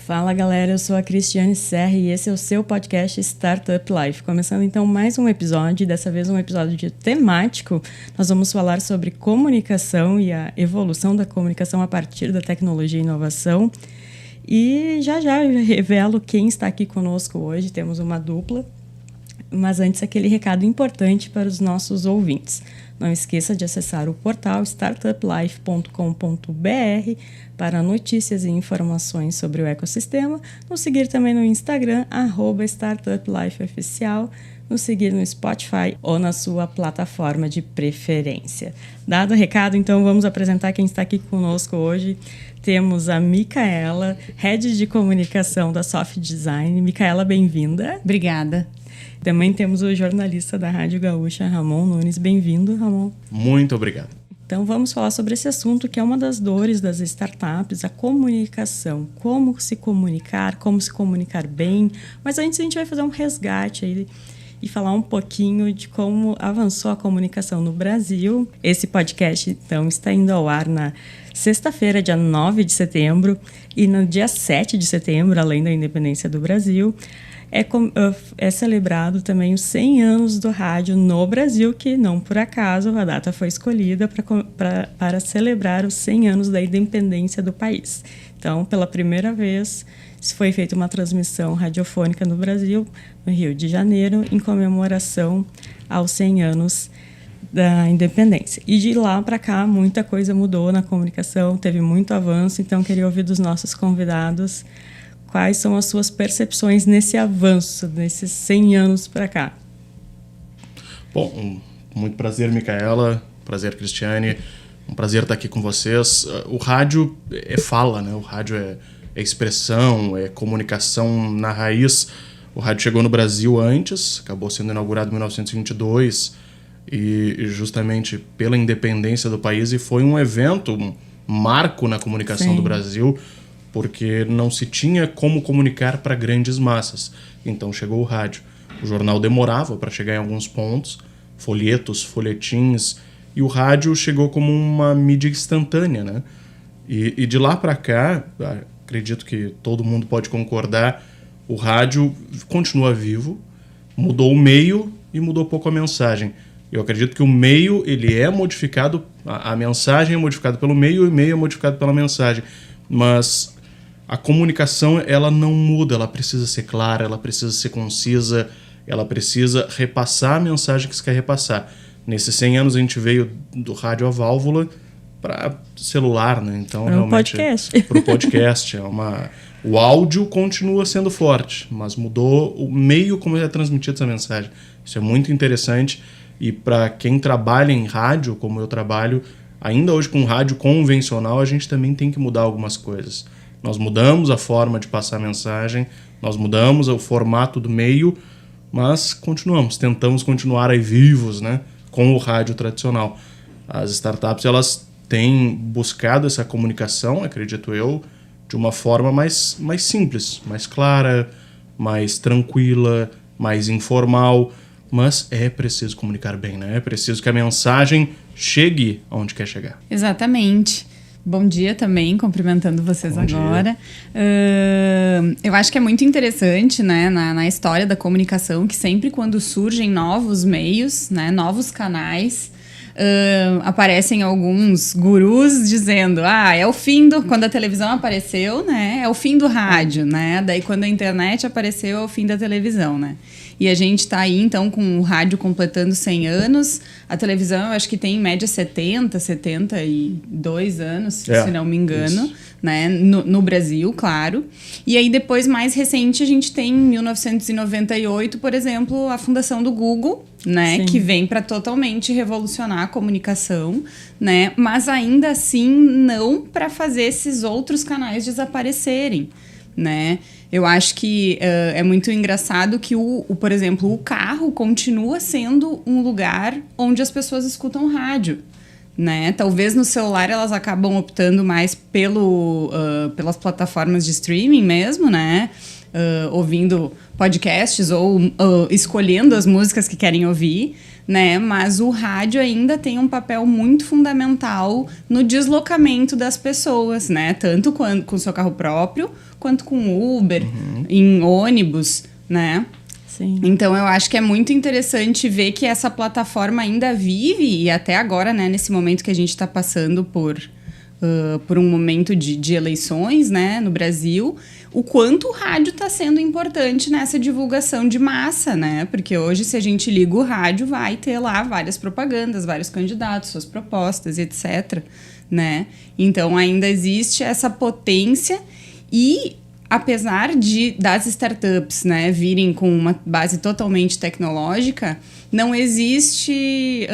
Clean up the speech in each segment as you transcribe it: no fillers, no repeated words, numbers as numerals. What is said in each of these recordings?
Fala galera, eu sou a Cristiane Serra e esse é o seu podcast Startup Life. Começando então mais um episódio, dessa vez um episódio temático. Nós vamos falar sobre comunicação e a evolução da comunicação a partir da tecnologia e inovação. E já eu revelo quem está aqui conosco hoje, temos uma dupla. Mas antes, aquele recado importante para os nossos ouvintes. Não esqueça de acessar o portal startuplife.com.br para notícias e informações sobre o ecossistema. Nos seguir também no Instagram, @startuplifeoficial. Nos seguir no Spotify ou na sua plataforma de preferência. Dado o recado, então vamos apresentar quem está aqui conosco hoje. Temos a Micaela, Head de Comunicação da Soft Design. Micaela, bem-vinda. Obrigada. Também temos o jornalista da Rádio Gaúcha, Ramon Nunes. Bem-vindo, Ramon. Muito obrigado. Então, vamos falar sobre esse assunto que é uma das dores das startups, a comunicação. Como se comunicar bem. Mas antes a gente vai fazer um resgate aí e falar um pouquinho de como avançou a comunicação no Brasil. Esse podcast, então, está indo ao ar na sexta-feira, dia 9 de setembro, e no dia 7 de setembro, além da independência do Brasil, é celebrado também os 100 anos do rádio no Brasil, que não por acaso a data foi escolhida para celebrar os 100 anos da independência do país. Então, pela primeira vez, foi feita uma transmissão radiofônica no Brasil, no Rio de Janeiro, em comemoração aos 100 anos da independência. E de lá para cá, muita coisa mudou na comunicação, teve muito avanço, então queria ouvir dos nossos convidados quais são as suas percepções nesse avanço, nesses 100 anos para cá. Bom, muito prazer, Micaela. Prazer, Cristiane. Um prazer estar aqui com vocês. O rádio é fala, né? O rádio é expressão, é comunicação na raiz. O rádio chegou no Brasil antes, acabou sendo inaugurado em 1922, e justamente pela independência do país, e foi um evento, um marco na comunicação Sim. do Brasil, porque não se tinha como comunicar para grandes massas. Então chegou o rádio. O jornal demorava para chegar em alguns pontos, folhetos, folhetins, e o rádio chegou como uma mídia instantânea, né? E de lá para cá, acredito que todo mundo pode concordar, o rádio continua vivo, mudou o meio e mudou pouco a mensagem. Eu acredito que o meio ele é modificado, a mensagem é modificada pelo meio e o meio é modificado pela mensagem, mas a comunicação, ela não muda, ela precisa ser clara, ela precisa ser concisa, ela precisa repassar a mensagem que se quer repassar. Nesses 100 anos a gente veio do rádio a válvula para celular, né? Então, realmente, para o podcast. O áudio continua sendo forte, mas mudou o meio como é transmitida essa mensagem. Isso é muito interessante, e para quem trabalha em rádio, como eu trabalho, ainda hoje com rádio convencional, a gente também tem que mudar algumas coisas. Nós mudamos a forma de passar a mensagem, nós mudamos o formato do meio, mas tentamos continuar aí vivos, né, com o rádio tradicional. As startups, elas têm buscado essa comunicação, acredito eu, de uma forma mais simples, mais clara, mais tranquila, mais informal, mas é preciso comunicar bem, né? É preciso que a mensagem chegue onde quer chegar. Exatamente. Bom dia também, cumprimentando vocês agora. Eu acho que é muito interessante, né, na história da comunicação, que sempre quando surgem novos meios, né, novos canais, aparecem alguns gurus dizendo, é o fim quando a televisão apareceu, né, é o fim do rádio, né, daí quando a internet apareceu, é o fim da televisão, né. E a gente está aí, então, com o rádio completando 100 anos. A televisão, eu acho que tem em média 72 anos, se não me engano, né? No Brasil, claro. E aí, depois, mais recente, a gente tem, em 1998, por exemplo, a fundação do Google, né? Sim. Que vem para totalmente revolucionar a comunicação, né? Mas, ainda assim, não para fazer esses outros canais desaparecerem, né? Eu acho que é muito engraçado que, por exemplo, o carro continua sendo um lugar onde as pessoas escutam rádio, né? Talvez no celular elas acabam optando mais pelas plataformas de streaming mesmo, né? ouvindo podcasts ou escolhendo as músicas que querem ouvir, né? Mas o rádio ainda tem um papel muito fundamental no deslocamento das pessoas, né? Tanto com o seu carro próprio, quanto com Uber, em ônibus, né? Sim. Então, eu acho que é muito interessante ver que essa plataforma ainda vive, e até agora, né, nesse momento que a gente está passando por um momento de eleições, né, no Brasil, o quanto o rádio está sendo importante nessa divulgação de massa, né? Porque hoje, se a gente liga o rádio, vai ter lá várias propagandas, vários candidatos, suas propostas, etc., né? Então, ainda existe essa potência e... apesar das startups, né, virem com uma base totalmente tecnológica, não existe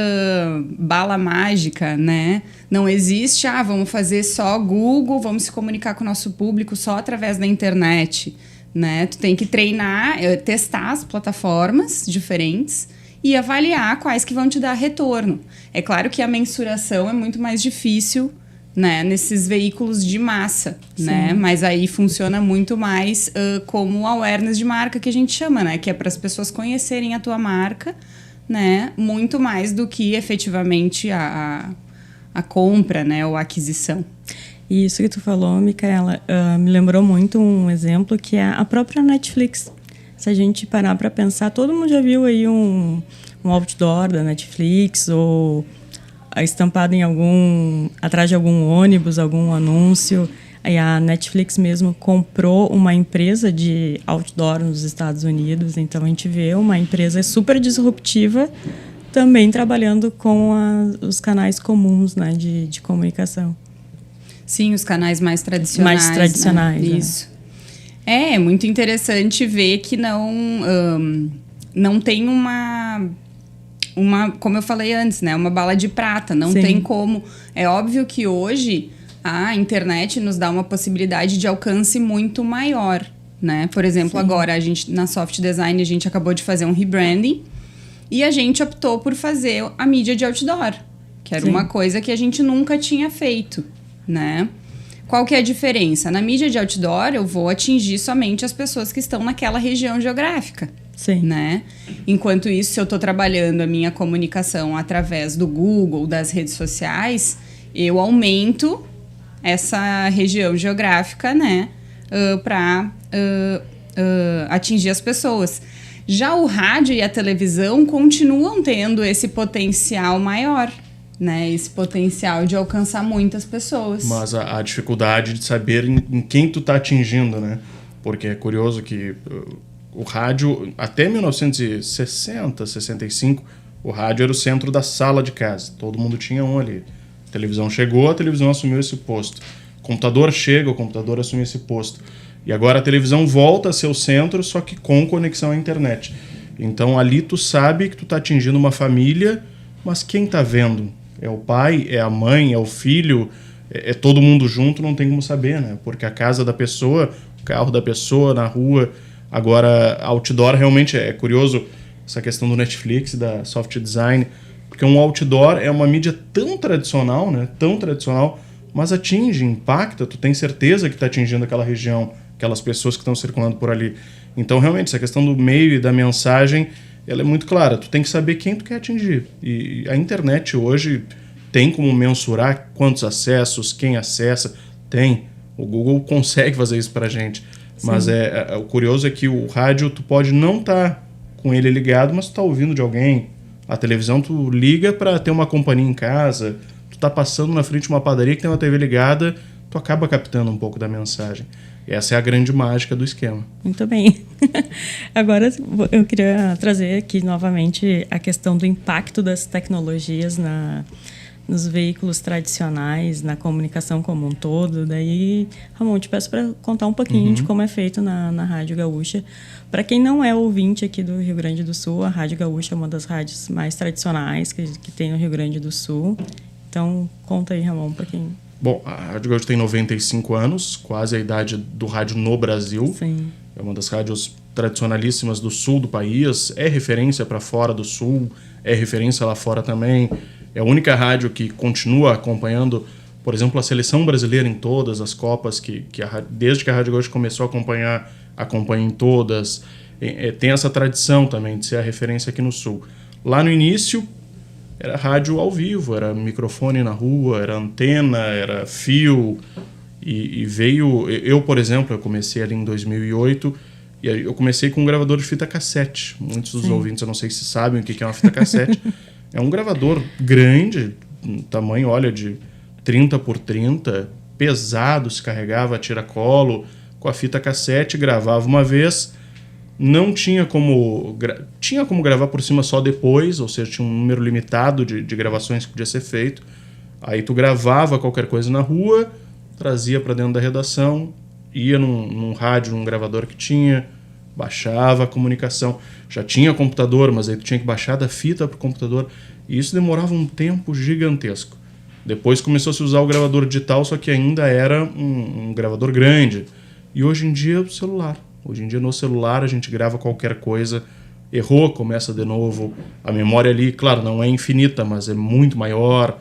bala mágica, né? Não existe, vamos fazer só Google, vamos se comunicar com o nosso público só através da internet, né? Tu tem que treinar, testar as plataformas diferentes e avaliar quais que vão te dar retorno. É claro que a mensuração é muito mais difícil, né, nesses veículos de massa, né? Mas aí funciona muito mais como awareness de marca, que a gente chama, né? Que é para as pessoas conhecerem a tua marca, né? Muito mais do que efetivamente a compra, né? Ou a aquisição. E isso que tu falou, Micaela, me lembrou muito um exemplo que é a própria Netflix. Se a gente parar para pensar, todo mundo já viu aí um outdoor da Netflix ou estampado atrás de algum ônibus, algum anúncio. Aí a Netflix mesmo comprou uma empresa de outdoor nos Estados Unidos. Então a gente vê uma empresa super disruptiva também trabalhando com os canais comuns, né, de comunicação. Sim, os canais mais tradicionais. Mais tradicionais, né? Isso. É muito interessante ver que não tem uma, como eu falei antes, né? Uma bala de prata. Não Sim. tem como... É óbvio que hoje a internet nos dá uma possibilidade de alcance muito maior, né? Por exemplo, Sim. agora, na Soft Design, a gente acabou de fazer um rebranding e a gente optou por fazer a mídia de outdoor, que era Sim. uma coisa que a gente nunca tinha feito, né? Qual que é a diferença? Na mídia de outdoor, eu vou atingir somente as pessoas que estão naquela região geográfica. Sim. Né? Enquanto isso, se eu estou trabalhando a minha comunicação através do Google, das redes sociais, eu aumento essa região geográfica, né? Para atingir as pessoas. Já o rádio e a televisão continuam tendo esse potencial maior, né? Esse potencial de alcançar muitas pessoas. Mas a dificuldade de saber em quem tu tá atingindo, né? Porque é curioso que o rádio, até 1960, 65, o rádio era o centro da sala de casa. Todo mundo tinha um ali. A televisão chegou, a televisão assumiu esse posto. O computador chega, o computador assume esse posto. E agora a televisão volta a ser o centro, só que com conexão à internet. Então ali tu sabe que tu tá atingindo uma família, mas quem tá vendo? É o pai, é a mãe, é o filho, é todo mundo junto, não tem como saber, né? Porque a casa da pessoa, o carro da pessoa na rua. Agora, outdoor realmente é curioso essa questão do Netflix, da Soft Design, porque um outdoor é uma mídia tão tradicional, né? Tão tradicional, mas atinge, impacta, tu tem certeza que está atingindo aquela região, aquelas pessoas que estão circulando por ali. Então, realmente, essa questão do meio e da mensagem, ela é muito clara. Tu tem que saber quem tu quer atingir. E a internet hoje tem como mensurar quantos acessos, quem acessa. Tem. O Google consegue fazer isso pra gente. Sim. Mas o curioso é que o rádio, tu pode não estar com ele ligado, mas tu tá ouvindo de alguém. A televisão, tu liga para ter uma companhia em casa. Tu tá passando na frente de uma padaria que tem uma TV ligada, tu acaba captando um pouco da mensagem. Essa é a grande mágica do esquema. Muito bem. Agora eu queria trazer aqui novamente a questão do impacto das tecnologias nos veículos tradicionais, na comunicação como um todo. Daí, Ramon, te peço para contar um pouquinho de como é feito na Rádio Gaúcha. Para quem não é ouvinte aqui do Rio Grande do Sul, a Rádio Gaúcha é uma das rádios mais tradicionais que tem no Rio Grande do Sul. Então, conta aí, Ramon, um pouquinho. Bom, a Rádio Gaúcha tem 95 anos, quase a idade do rádio no Brasil. Sim. É uma das rádios tradicionalíssimas do sul do país, é referência para fora do sul, é referência lá fora também. É a única rádio que continua acompanhando, por exemplo, a seleção brasileira em todas as Copas, desde que a Rádio Gaúcha começou a acompanhar acompanha em todas. Tem essa tradição também de ser a referência aqui no Sul. Lá no início, era rádio ao vivo, era microfone na rua, era antena, era fio. E veio... Eu, por exemplo, eu comecei ali em 2008... E eu comecei com um gravador de fita cassete. Muitos dos ouvintes, eu não sei se sabem o que é uma fita cassete. É um gravador grande, tamanho, olha, de 30 por 30, pesado, se carregava a tiracolo, com a fita cassete, gravava uma vez. Não tinha como... Tinha como gravar por cima só depois, ou seja, tinha um número limitado de gravações que podia ser feito. Aí tu gravava qualquer coisa na rua, trazia para dentro da redação... Ia num rádio, num gravador que tinha, baixava a comunicação. Já tinha computador, mas aí tu tinha que baixar da fita para o computador. E isso demorava um tempo gigantesco. Depois começou a se usar o gravador digital, só que ainda era um gravador grande. E hoje em dia, o celular. Hoje em dia, no celular, a gente grava qualquer coisa. Errou, começa de novo. A memória ali, claro, não é infinita, mas é muito maior.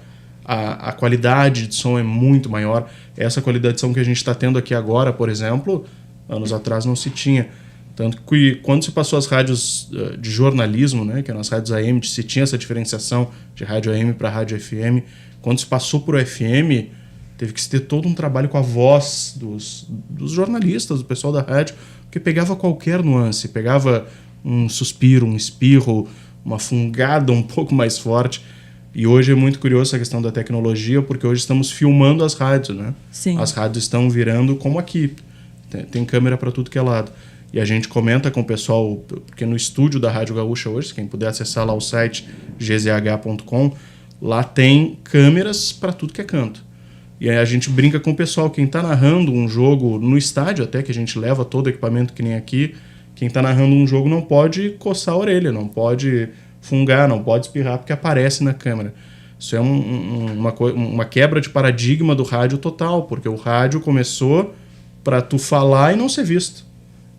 A qualidade de som é muito maior. Essa qualidade de som que a gente está tendo aqui agora, por exemplo, anos atrás não se tinha. Tanto que quando se passou as rádios de jornalismo, né, que eram as rádios AM, se tinha essa diferenciação de rádio AM para rádio FM, quando se passou por FM, teve que se ter todo um trabalho com a voz dos jornalistas, do pessoal da rádio, que pegava qualquer nuance, pegava um suspiro, um espirro, uma fungada um pouco mais forte. E hoje é muito curioso essa questão da tecnologia, porque hoje estamos filmando as rádios, né? Sim. As rádios estão virando como aqui. Tem câmera para tudo que é lado. E a gente comenta com o pessoal, porque no estúdio da Rádio Gaúcha hoje, quem puder acessar lá o site gzh.com, lá tem câmeras para tudo que é canto. E aí a gente brinca com o pessoal, quem está narrando um jogo no estádio, até que a gente leva todo o equipamento que nem aqui, quem está narrando um jogo não pode coçar a orelha, não pode... fungar, não pode espirrar porque aparece na câmera. Isso é uma quebra de paradigma do rádio total, porque o rádio começou para tu falar e não ser visto.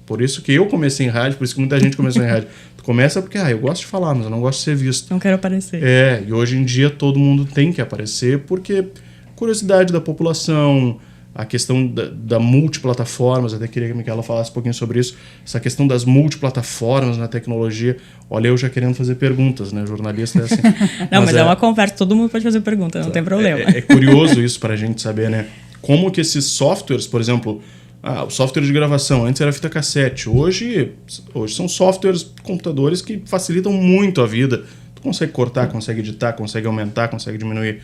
Por isso que eu comecei em rádio, por isso que muita gente começou em rádio. Tu começa porque, eu gosto de falar, mas eu não gosto de ser visto. Não quero aparecer. E hoje em dia todo mundo tem que aparecer, porque curiosidade da população, a questão da multiplataformas, até queria que a Micaela falasse um pouquinho sobre isso, essa questão das multiplataformas na tecnologia. Olha, eu já querendo fazer perguntas, né? Jornalista é assim. Não, mas é uma conversa, todo mundo pode fazer pergunta, não tem problema. É curioso isso para a gente saber, né? Como que esses softwares, por exemplo, o software de gravação, antes era fita cassete, hoje são softwares, computadores que facilitam muito a vida. Tu consegue cortar, consegue editar, consegue aumentar, consegue diminuir.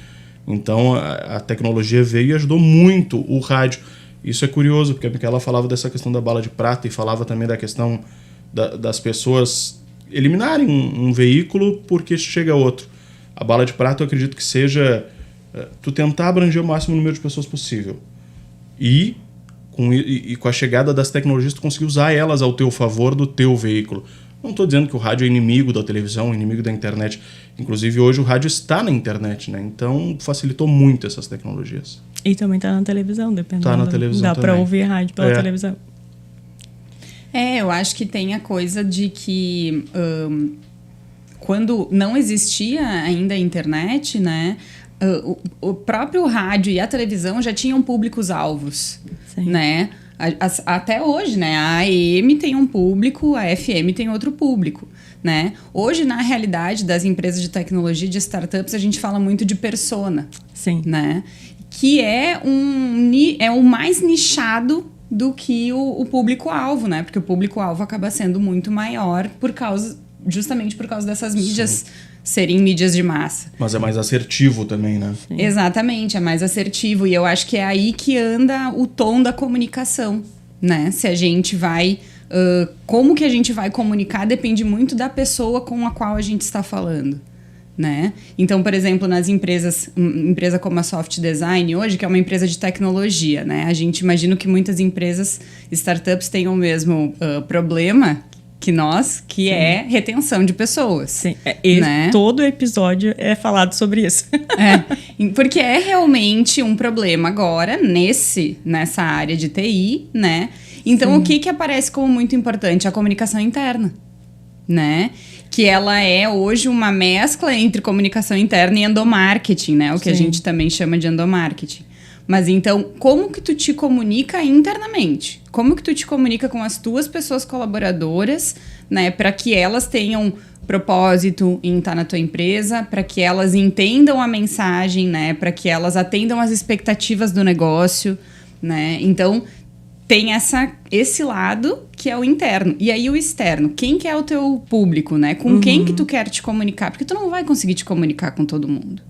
Então, a tecnologia veio e ajudou muito o rádio. Isso é curioso, porque a Micaela falava dessa questão da bala de prata e falava também da questão das pessoas eliminarem um veículo porque chega outro. A bala de prata, eu acredito que seja tu tentar abranger o máximo número de pessoas possível. E com a chegada das tecnologias, tu conseguir usar elas ao teu favor do teu veículo. Não estou dizendo que o rádio é inimigo da televisão, inimigo da internet. Inclusive, hoje o rádio está na internet, né? Então, facilitou muito essas tecnologias. E também está na televisão, dependendo. Está na televisão Dá para ouvir rádio pela televisão. Eu acho que tem a coisa de que quando não existia ainda a internet, né? O próprio rádio e a televisão já tinham públicos-alvos, né? Até hoje, né? A AM tem um público, a FM tem outro público, né? Hoje, na realidade das empresas de tecnologia, de startups, a gente fala muito de persona. Sim. Né? Que é o mais nichado do que o público-alvo, né? Porque o público-alvo acaba sendo muito maior justamente por causa dessas mídias... Sim. Serem mídias de massa. Mas é mais assertivo também, né? Sim. Exatamente, é mais assertivo. E eu acho que é aí que anda o tom da comunicação, né? Se a gente vai... como que a gente vai comunicar depende muito da pessoa com a qual a gente está falando, né? Então, por exemplo, nas empresas... Empresa como a Soft Design hoje, que é uma empresa de tecnologia, né? A gente imagina que muitas empresas, startups, tenham o mesmo problema... que é retenção de pessoas. Sim. Né? Todo episódio é falado sobre isso. Porque é realmente um problema agora nessa área de TI, né? Então, Sim. O que aparece como muito importante? A comunicação interna, né? Que ela é hoje uma mescla entre comunicação interna e endomarketing, né? O que Sim. a gente também chama de endomarketing. Mas então, como que tu te comunica internamente? Como que tu te comunica com as tuas pessoas colaboradoras, né? Para que elas tenham propósito em estar na tua empresa, para que elas entendam a mensagem, né? Para que elas atendam às expectativas do negócio, né? Então, tem esse lado que é o interno. E aí o externo, quem que é o teu público, né? Com quem que tu quer te comunicar? Porque tu não vai conseguir te comunicar com todo mundo,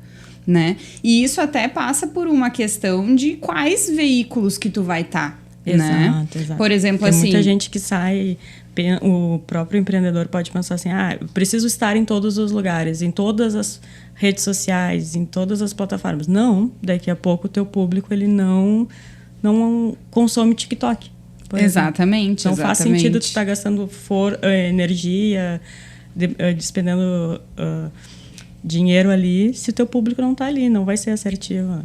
né? E isso até passa por uma questão de quais veículos que tu vai estar, né? Exato. Por exemplo, tem assim... muita gente que sai... O próprio empreendedor pode pensar assim, eu preciso estar em todos os lugares, em todas as redes sociais, em todas as plataformas. Não, daqui a pouco o teu público, ele não consome TikTok. Exatamente. Não faz sentido tu estar gastando energia, despendendo dinheiro ali, se o teu público não está ali, não vai ser assertivo.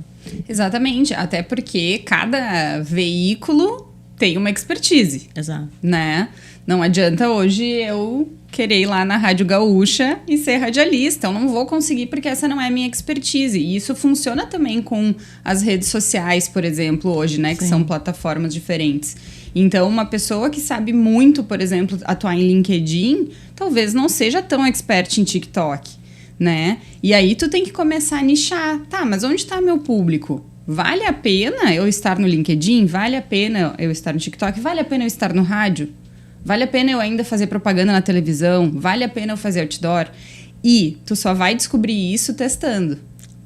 Exatamente, até porque cada veículo tem uma expertise. Exato. Né? Não adianta hoje eu querer ir lá na Rádio Gaúcha e ser radialista. Eu não vou conseguir porque essa não é a minha expertise. E isso funciona também com as redes sociais, por exemplo, hoje, né? Que são plataformas diferentes. Então, uma pessoa que sabe muito, por exemplo, atuar em LinkedIn, talvez não seja tão expert em TikTok, né? E aí tu tem que começar a nichar. Tá, mas onde está meu público? Vale a pena eu estar no LinkedIn? Vale a pena eu estar no TikTok? Vale a pena eu estar no rádio? Vale a pena eu ainda fazer propaganda na televisão? Vale a pena eu fazer outdoor? E tu só vai descobrir isso testando,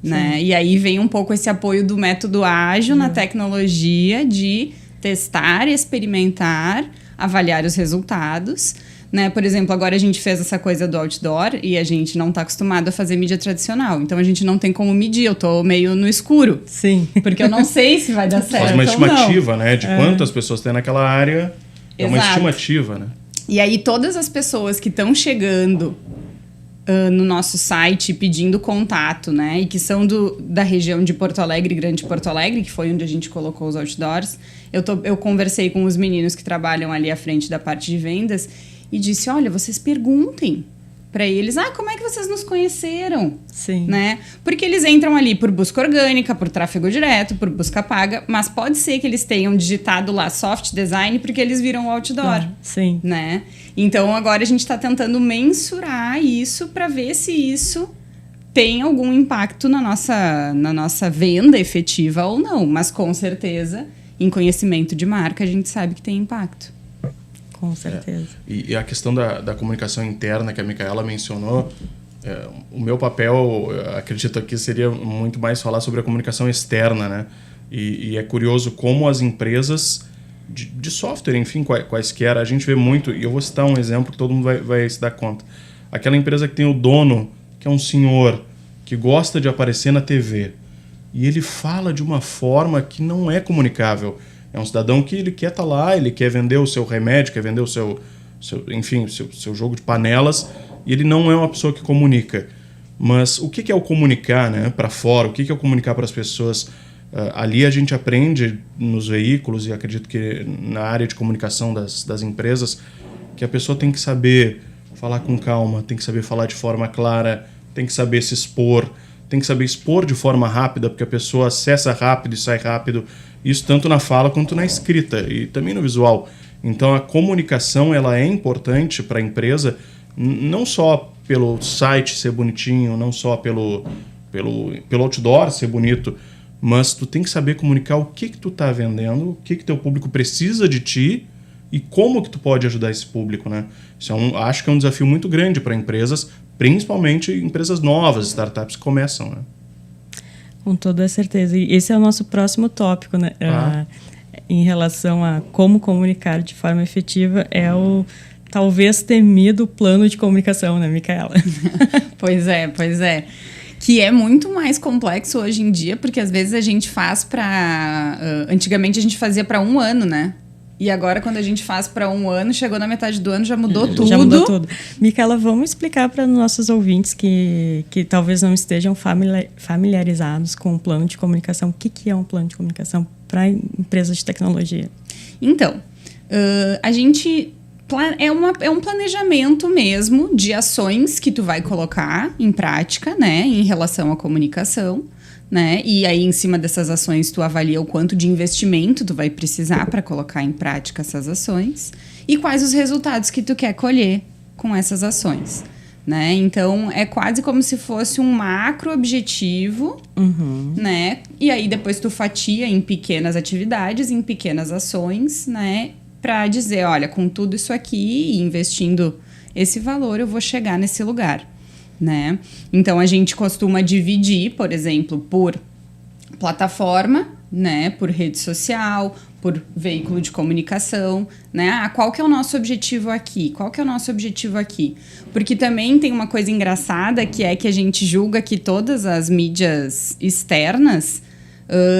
né? E aí vem um pouco esse apoio do método ágil na tecnologia de testar, experimentar, avaliar os resultados, né? Por exemplo, agora a gente fez essa coisa do outdoor e a gente não está acostumado a fazer mídia tradicional. Então, a gente não tem como medir. Eu tô meio no escuro. Sim. Porque eu não sei se vai dar certo. Faz uma estimativa, não. né? De quantas pessoas tem naquela área. É uma estimativa, né? E aí, todas as pessoas que estão chegando no nosso site pedindo contato, né? E que são da região de Porto Alegre, Grande Porto Alegre, que foi onde a gente colocou os outdoors. Eu conversei com os meninos que trabalham ali à frente da parte de vendas e disse, olha, vocês perguntem para eles, como é que vocês nos conheceram? Sim. Né? Porque eles entram ali por busca orgânica, por tráfego direto, por busca paga, mas pode ser que eles tenham digitado lá soft design porque eles viram o outdoor. Sim. Né? Então, agora a gente está tentando mensurar isso para ver se isso tem algum impacto na nossa venda efetiva ou não. Mas, com certeza, em conhecimento de marca, a gente sabe que tem impacto. Com certeza. E a questão da comunicação interna que a Micaela mencionou, o meu papel, acredito aqui, seria muito mais falar sobre a comunicação externa, né? E é curioso como as empresas de software, enfim, quaisquer, a gente vê muito, e eu vou citar um exemplo que todo mundo vai se dar conta. Aquela empresa que tem o dono, que é um senhor, que gosta de aparecer na TV, e ele fala de uma forma que não é comunicável. É um cidadão que ele quer estar lá, ele quer vender o seu remédio, quer vender o seu jogo de panelas, e ele não é uma pessoa que comunica. Mas o que é o comunicar, né, para fora? O que é o comunicar para as pessoas? Ali a gente aprende nos veículos, e acredito que na área de comunicação das empresas, que a pessoa tem que saber falar com calma, tem que saber falar de forma clara, tem que saber se expor, tem que saber expor de forma rápida, porque a pessoa acessa rápido e sai rápido. Isso tanto na fala quanto na escrita e também no visual. Então a comunicação ela é importante para a empresa, não só pelo site ser bonitinho, não só pelo outdoor ser bonito, mas tu tem que saber comunicar o que tu está vendendo, o que teu público precisa de ti e como que tu pode ajudar esse público, né? Isso acho que é um desafio muito grande para empresas, principalmente empresas novas, startups que começam, né? Com toda certeza. E esse é o nosso próximo tópico, né? Em relação a como comunicar de forma efetiva, é o talvez temido plano de comunicação, né, Micaela? Pois é. Que é muito mais complexo hoje em dia, porque às vezes a gente faz para... antigamente a gente fazia para 1 ano, né? E agora, quando a gente faz para 1 ano, chegou na metade do ano, já mudou tudo. Já mudou tudo. Micaela, vamos explicar para nossos ouvintes que talvez não estejam familiarizados com o plano de comunicação. O que é um plano de comunicação para empresas de tecnologia? Então, a gente... É um planejamento mesmo de ações que tu vai colocar em prática, né, em relação à comunicação, né? E aí, em cima dessas ações, tu avalia o quanto de investimento tu vai precisar para colocar em prática essas ações e quais os resultados que tu quer colher com essas ações, né? Então, é quase como se fosse um macro objetivo, né? E aí, depois tu fatia em pequenas atividades, em pequenas ações, né? Para dizer, olha, com tudo isso aqui e investindo esse valor, eu vou chegar nesse lugar, né? Então, a gente costuma dividir, por exemplo, por plataforma, né? Por rede social, por veículo de comunicação, né? Ah, qual que é o nosso objetivo aqui? Qual que é o nosso objetivo aqui? Porque também tem uma coisa engraçada, que é que a gente julga que todas as mídias externas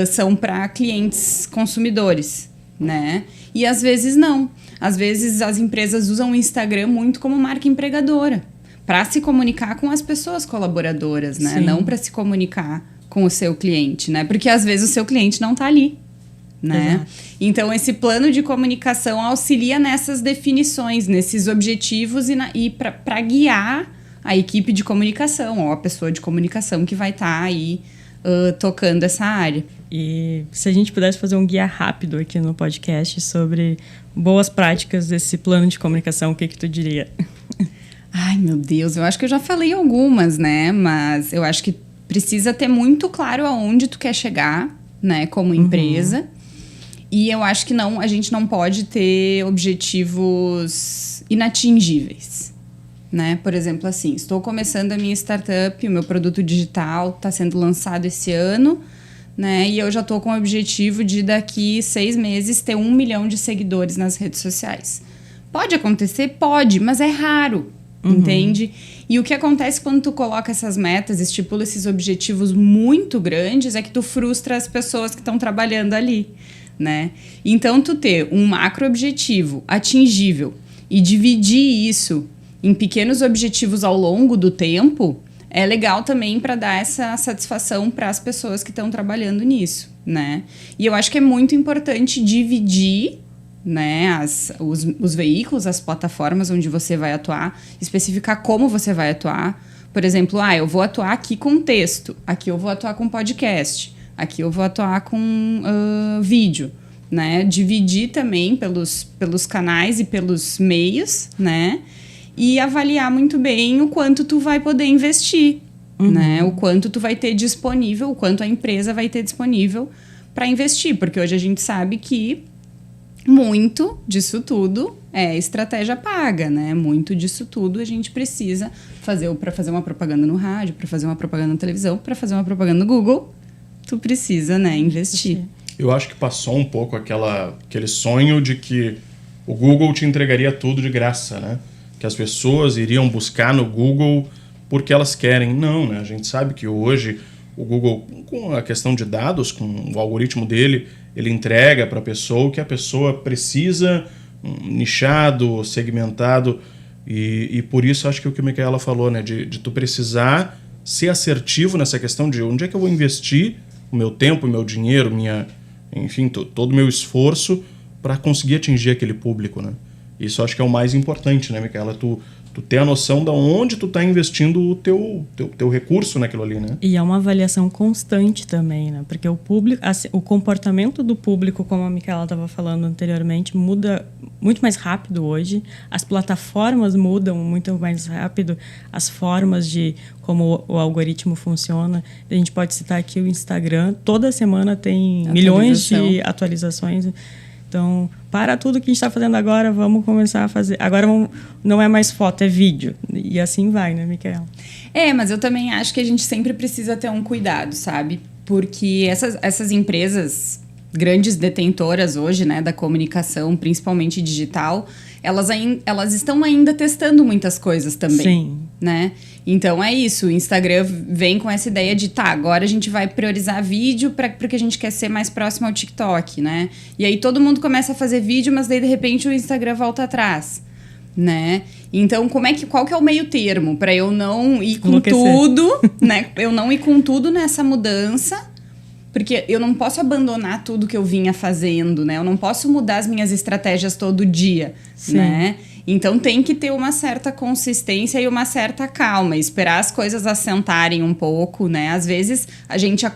são para clientes consumidores, né? E às vezes não. Às vezes as empresas usam o Instagram muito como marca empregadora, para se comunicar com as pessoas colaboradoras, né? Sim. Não para se comunicar com o seu cliente, né? Porque às vezes o seu cliente não está ali, né? Exato. Então esse plano de comunicação auxilia nessas definições, nesses objetivos e para guiar a equipe de comunicação ou a pessoa de comunicação que vai estar aí tocando essa área. E se a gente pudesse fazer um guia rápido aqui no podcast sobre boas práticas desse plano de comunicação, o que tu diria? Ai, meu Deus, eu acho que eu já falei algumas, né? Mas eu acho que precisa ter muito claro aonde tu quer chegar, né? Como empresa. E eu acho que a gente não pode ter objetivos inatingíveis, né? Por exemplo, assim, estou começando a minha startup, o meu produto digital está sendo lançado esse ano, né? E eu já estou com o objetivo de daqui 6 meses ter 1 milhão de seguidores nas redes sociais. Pode acontecer? Pode, mas é raro, entende? E o que acontece quando tu coloca essas metas, estipula esses objetivos muito grandes, é que tu frustra as pessoas que estão trabalhando ali, né? Então, tu ter um macro objetivo atingível e dividir isso em pequenos objetivos ao longo do tempo é legal também para dar essa satisfação para as pessoas que estão trabalhando nisso, né? E eu acho que é muito importante dividir, né, os veículos, as plataformas onde você vai atuar, especificar como você vai atuar. Por exemplo, eu vou atuar aqui com texto, aqui eu vou atuar com podcast, aqui eu vou atuar com vídeo, né? Dividir também pelos canais e pelos meios, né? E avaliar muito bem o quanto tu vai poder investir, né? O quanto tu vai ter disponível, o quanto a empresa vai ter disponível para investir. Porque hoje a gente sabe que muito disso tudo é estratégia paga, né? Muito disso tudo a gente precisa fazer para fazer uma propaganda no rádio, para fazer uma propaganda na televisão, para fazer uma propaganda no Google. Tu precisa, né, investir. Eu acho que passou um pouco aquele sonho de que o Google te entregaria tudo de graça, né? Que as pessoas iriam buscar no Google porque elas querem. Não, né? A gente sabe que hoje o Google, com a questão de dados, com o algoritmo dele, ele entrega para a pessoa o que a pessoa precisa, nichado, segmentado. E por isso acho que o que a Micaela falou, né? De tu precisar ser assertivo nessa questão de onde é que eu vou investir o meu tempo, o meu dinheiro, enfim, todo o meu esforço para conseguir atingir aquele público, né? Isso acho que é o mais importante, né, Micaela? Tu ter a noção de onde tu tá investindo o teu recurso naquilo ali, né? E é uma avaliação constante também, né? Porque o público, assim, o comportamento do público, como a Micaela estava falando anteriormente, muda muito mais rápido hoje. As plataformas mudam muito mais rápido. As formas de como o algoritmo funciona. A gente pode citar aqui o Instagram. Toda semana tem milhões de atualizações. Então, para tudo que a gente está fazendo agora, vamos começar a fazer. Agora não é mais foto, é vídeo. E assim vai, né, Micaela? Mas eu também acho que a gente sempre precisa ter um cuidado, sabe? Porque essas empresas, grandes detentoras hoje, né, da comunicação, principalmente digital, elas estão ainda testando muitas coisas também. Sim. Né? Então é isso, o Instagram vem com essa ideia de agora a gente vai priorizar vídeo porque a gente quer ser mais próximo ao TikTok, né? E aí todo mundo começa a fazer vídeo, mas daí de repente o Instagram volta atrás, né? Então qual que é o meio termo para eu não ir com tudo, né? Eu não ir com tudo nessa mudança, porque eu não posso abandonar tudo que eu vinha fazendo, né? Eu não posso mudar as minhas estratégias todo dia, né? Então tem que ter uma certa consistência e uma certa calma, esperar as coisas assentarem um pouco, né? Às vezes a gente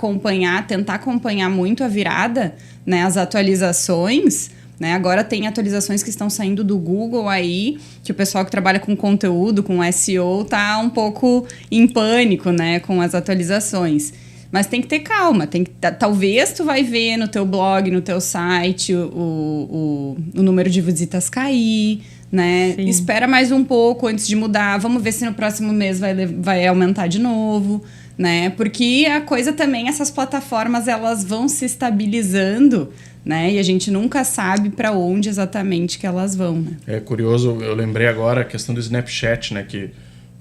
tentar acompanhar muito a virada, né? As atualizações, né? Agora tem atualizações que estão saindo do Google aí, que o pessoal que trabalha com conteúdo, com SEO, tá um pouco em pânico, né? Com as atualizações. Mas tem que ter calma, talvez tu vai ver no teu blog, no teu site, o número de visitas cair, né? Sim. Espera mais um pouco antes de mudar, vamos ver se no próximo mês vai aumentar de novo, né? Porque a coisa também, essas plataformas, elas vão se estabilizando, né? E a gente nunca sabe para onde exatamente que elas vão, né? É curioso, eu lembrei agora a questão do Snapchat, né? Que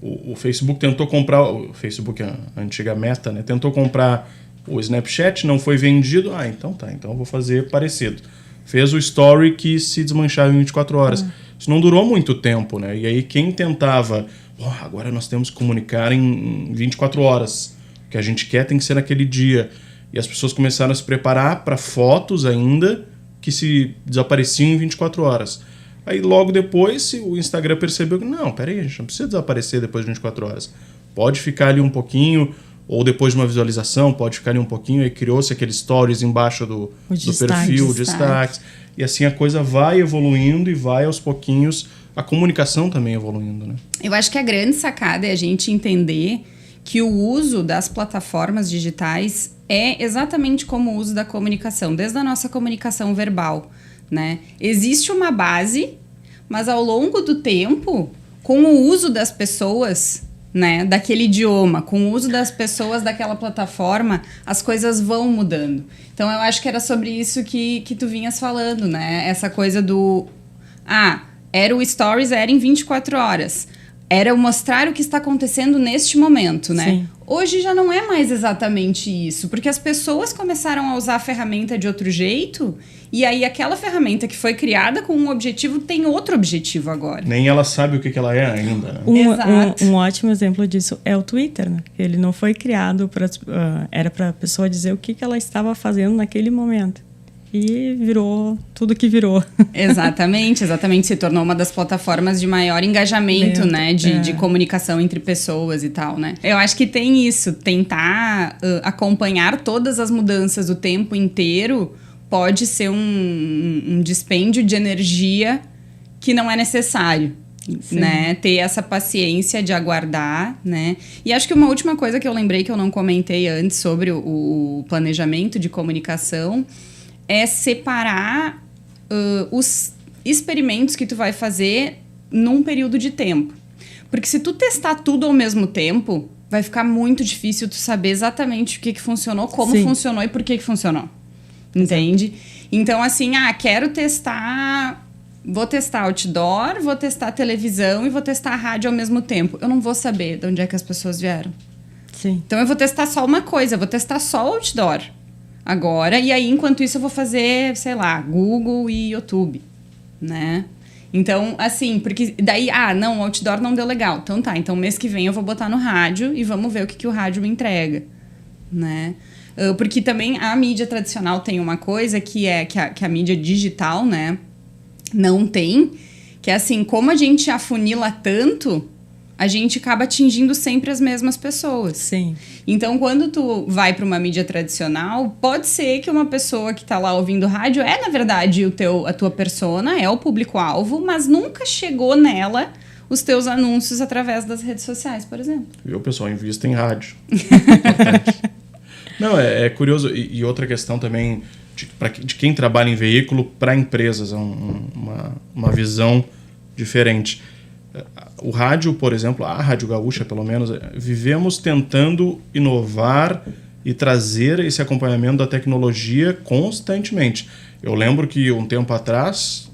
o Facebook tentou comprar, o Facebook, a antiga Meta, né? Tentou comprar o Snapchat, não foi vendido. Então eu vou fazer parecido. Fez o Story que se desmanchava em 24 horas. Isso não durou muito tempo, né? E aí quem tentava, agora nós temos que comunicar em 24 horas. O que a gente quer tem que ser naquele dia. E as pessoas começaram a se preparar para fotos ainda que se desapareciam em 24 horas. Aí logo depois o Instagram percebeu que não, peraí, a gente não precisa desaparecer depois de 24 horas. Pode ficar ali um pouquinho, ou depois de uma visualização, pode ficar ali um pouquinho. Aí criou-se aqueles stories embaixo do perfil, destaques. E assim a coisa vai evoluindo e vai aos pouquinhos a comunicação também evoluindo, né? Eu acho que a grande sacada é a gente entender que o uso das plataformas digitais é exatamente como o uso da comunicação, desde a nossa comunicação verbal, né? Existe uma base, mas ao longo do tempo, com o uso das pessoas, né, daquele idioma, com o uso das pessoas daquela plataforma, as coisas vão mudando. Então eu acho que era sobre isso que tu vinhas falando, né? Essa coisa do era o Stories, era em 24 horas. Era mostrar o que está acontecendo neste momento, né? Sim. Hoje já não é mais exatamente isso, porque as pessoas começaram a usar a ferramenta de outro jeito, e aí aquela ferramenta que foi criada com um objetivo tem outro objetivo agora. Nem ela sabe o que ela é ainda, né? Um ótimo exemplo disso é o Twitter, né? Ele não foi criado era para a pessoa dizer o que ela estava fazendo naquele momento. E virou tudo que virou. Exatamente. Se tornou uma das plataformas de maior engajamento, né? De comunicação entre pessoas e tal, né? Eu acho que tem isso. Tentar acompanhar todas as mudanças o tempo inteiro pode ser um dispêndio de energia que não é necessário. Né? Ter essa paciência de aguardar, né? E acho que uma última coisa que eu lembrei que eu não comentei antes sobre o planejamento de comunicação é separar os experimentos que tu vai fazer num período de tempo. Porque se tu testar tudo ao mesmo tempo, vai ficar muito difícil tu saber exatamente o que funcionou, como Sim. funcionou e por que funcionou. Entende? Então, assim, quero testar... Vou testar outdoor, vou testar televisão e vou testar rádio ao mesmo tempo. Eu não vou saber de onde é que as pessoas vieram. Sim. Então, eu vou testar só uma coisa. Eu vou testar só outdoor agora. E aí, enquanto isso, eu vou fazer, sei lá, Google e YouTube, né? Então, assim, porque daí... não, o outdoor não deu legal. Então tá, então mês que vem eu vou botar no rádio e vamos ver o que o rádio me entrega, né? Porque também a mídia tradicional tem uma coisa que é que a mídia digital, né? Não tem, que é assim, como a gente afunila tanto, a gente acaba atingindo sempre as mesmas pessoas. Sim. Então, quando tu vai para uma mídia tradicional, pode ser que uma pessoa que está lá ouvindo rádio na verdade, a tua persona, é o público-alvo, mas nunca chegou nela os teus anúncios através das redes sociais, por exemplo. O pessoal invista em rádio. Não, é curioso. E outra questão também... de quem trabalha em veículo para empresas, é uma visão diferente. O rádio, por exemplo, a Rádio Gaúcha, pelo menos, vivemos tentando inovar e trazer esse acompanhamento da tecnologia constantemente. Eu lembro que um tempo atrás,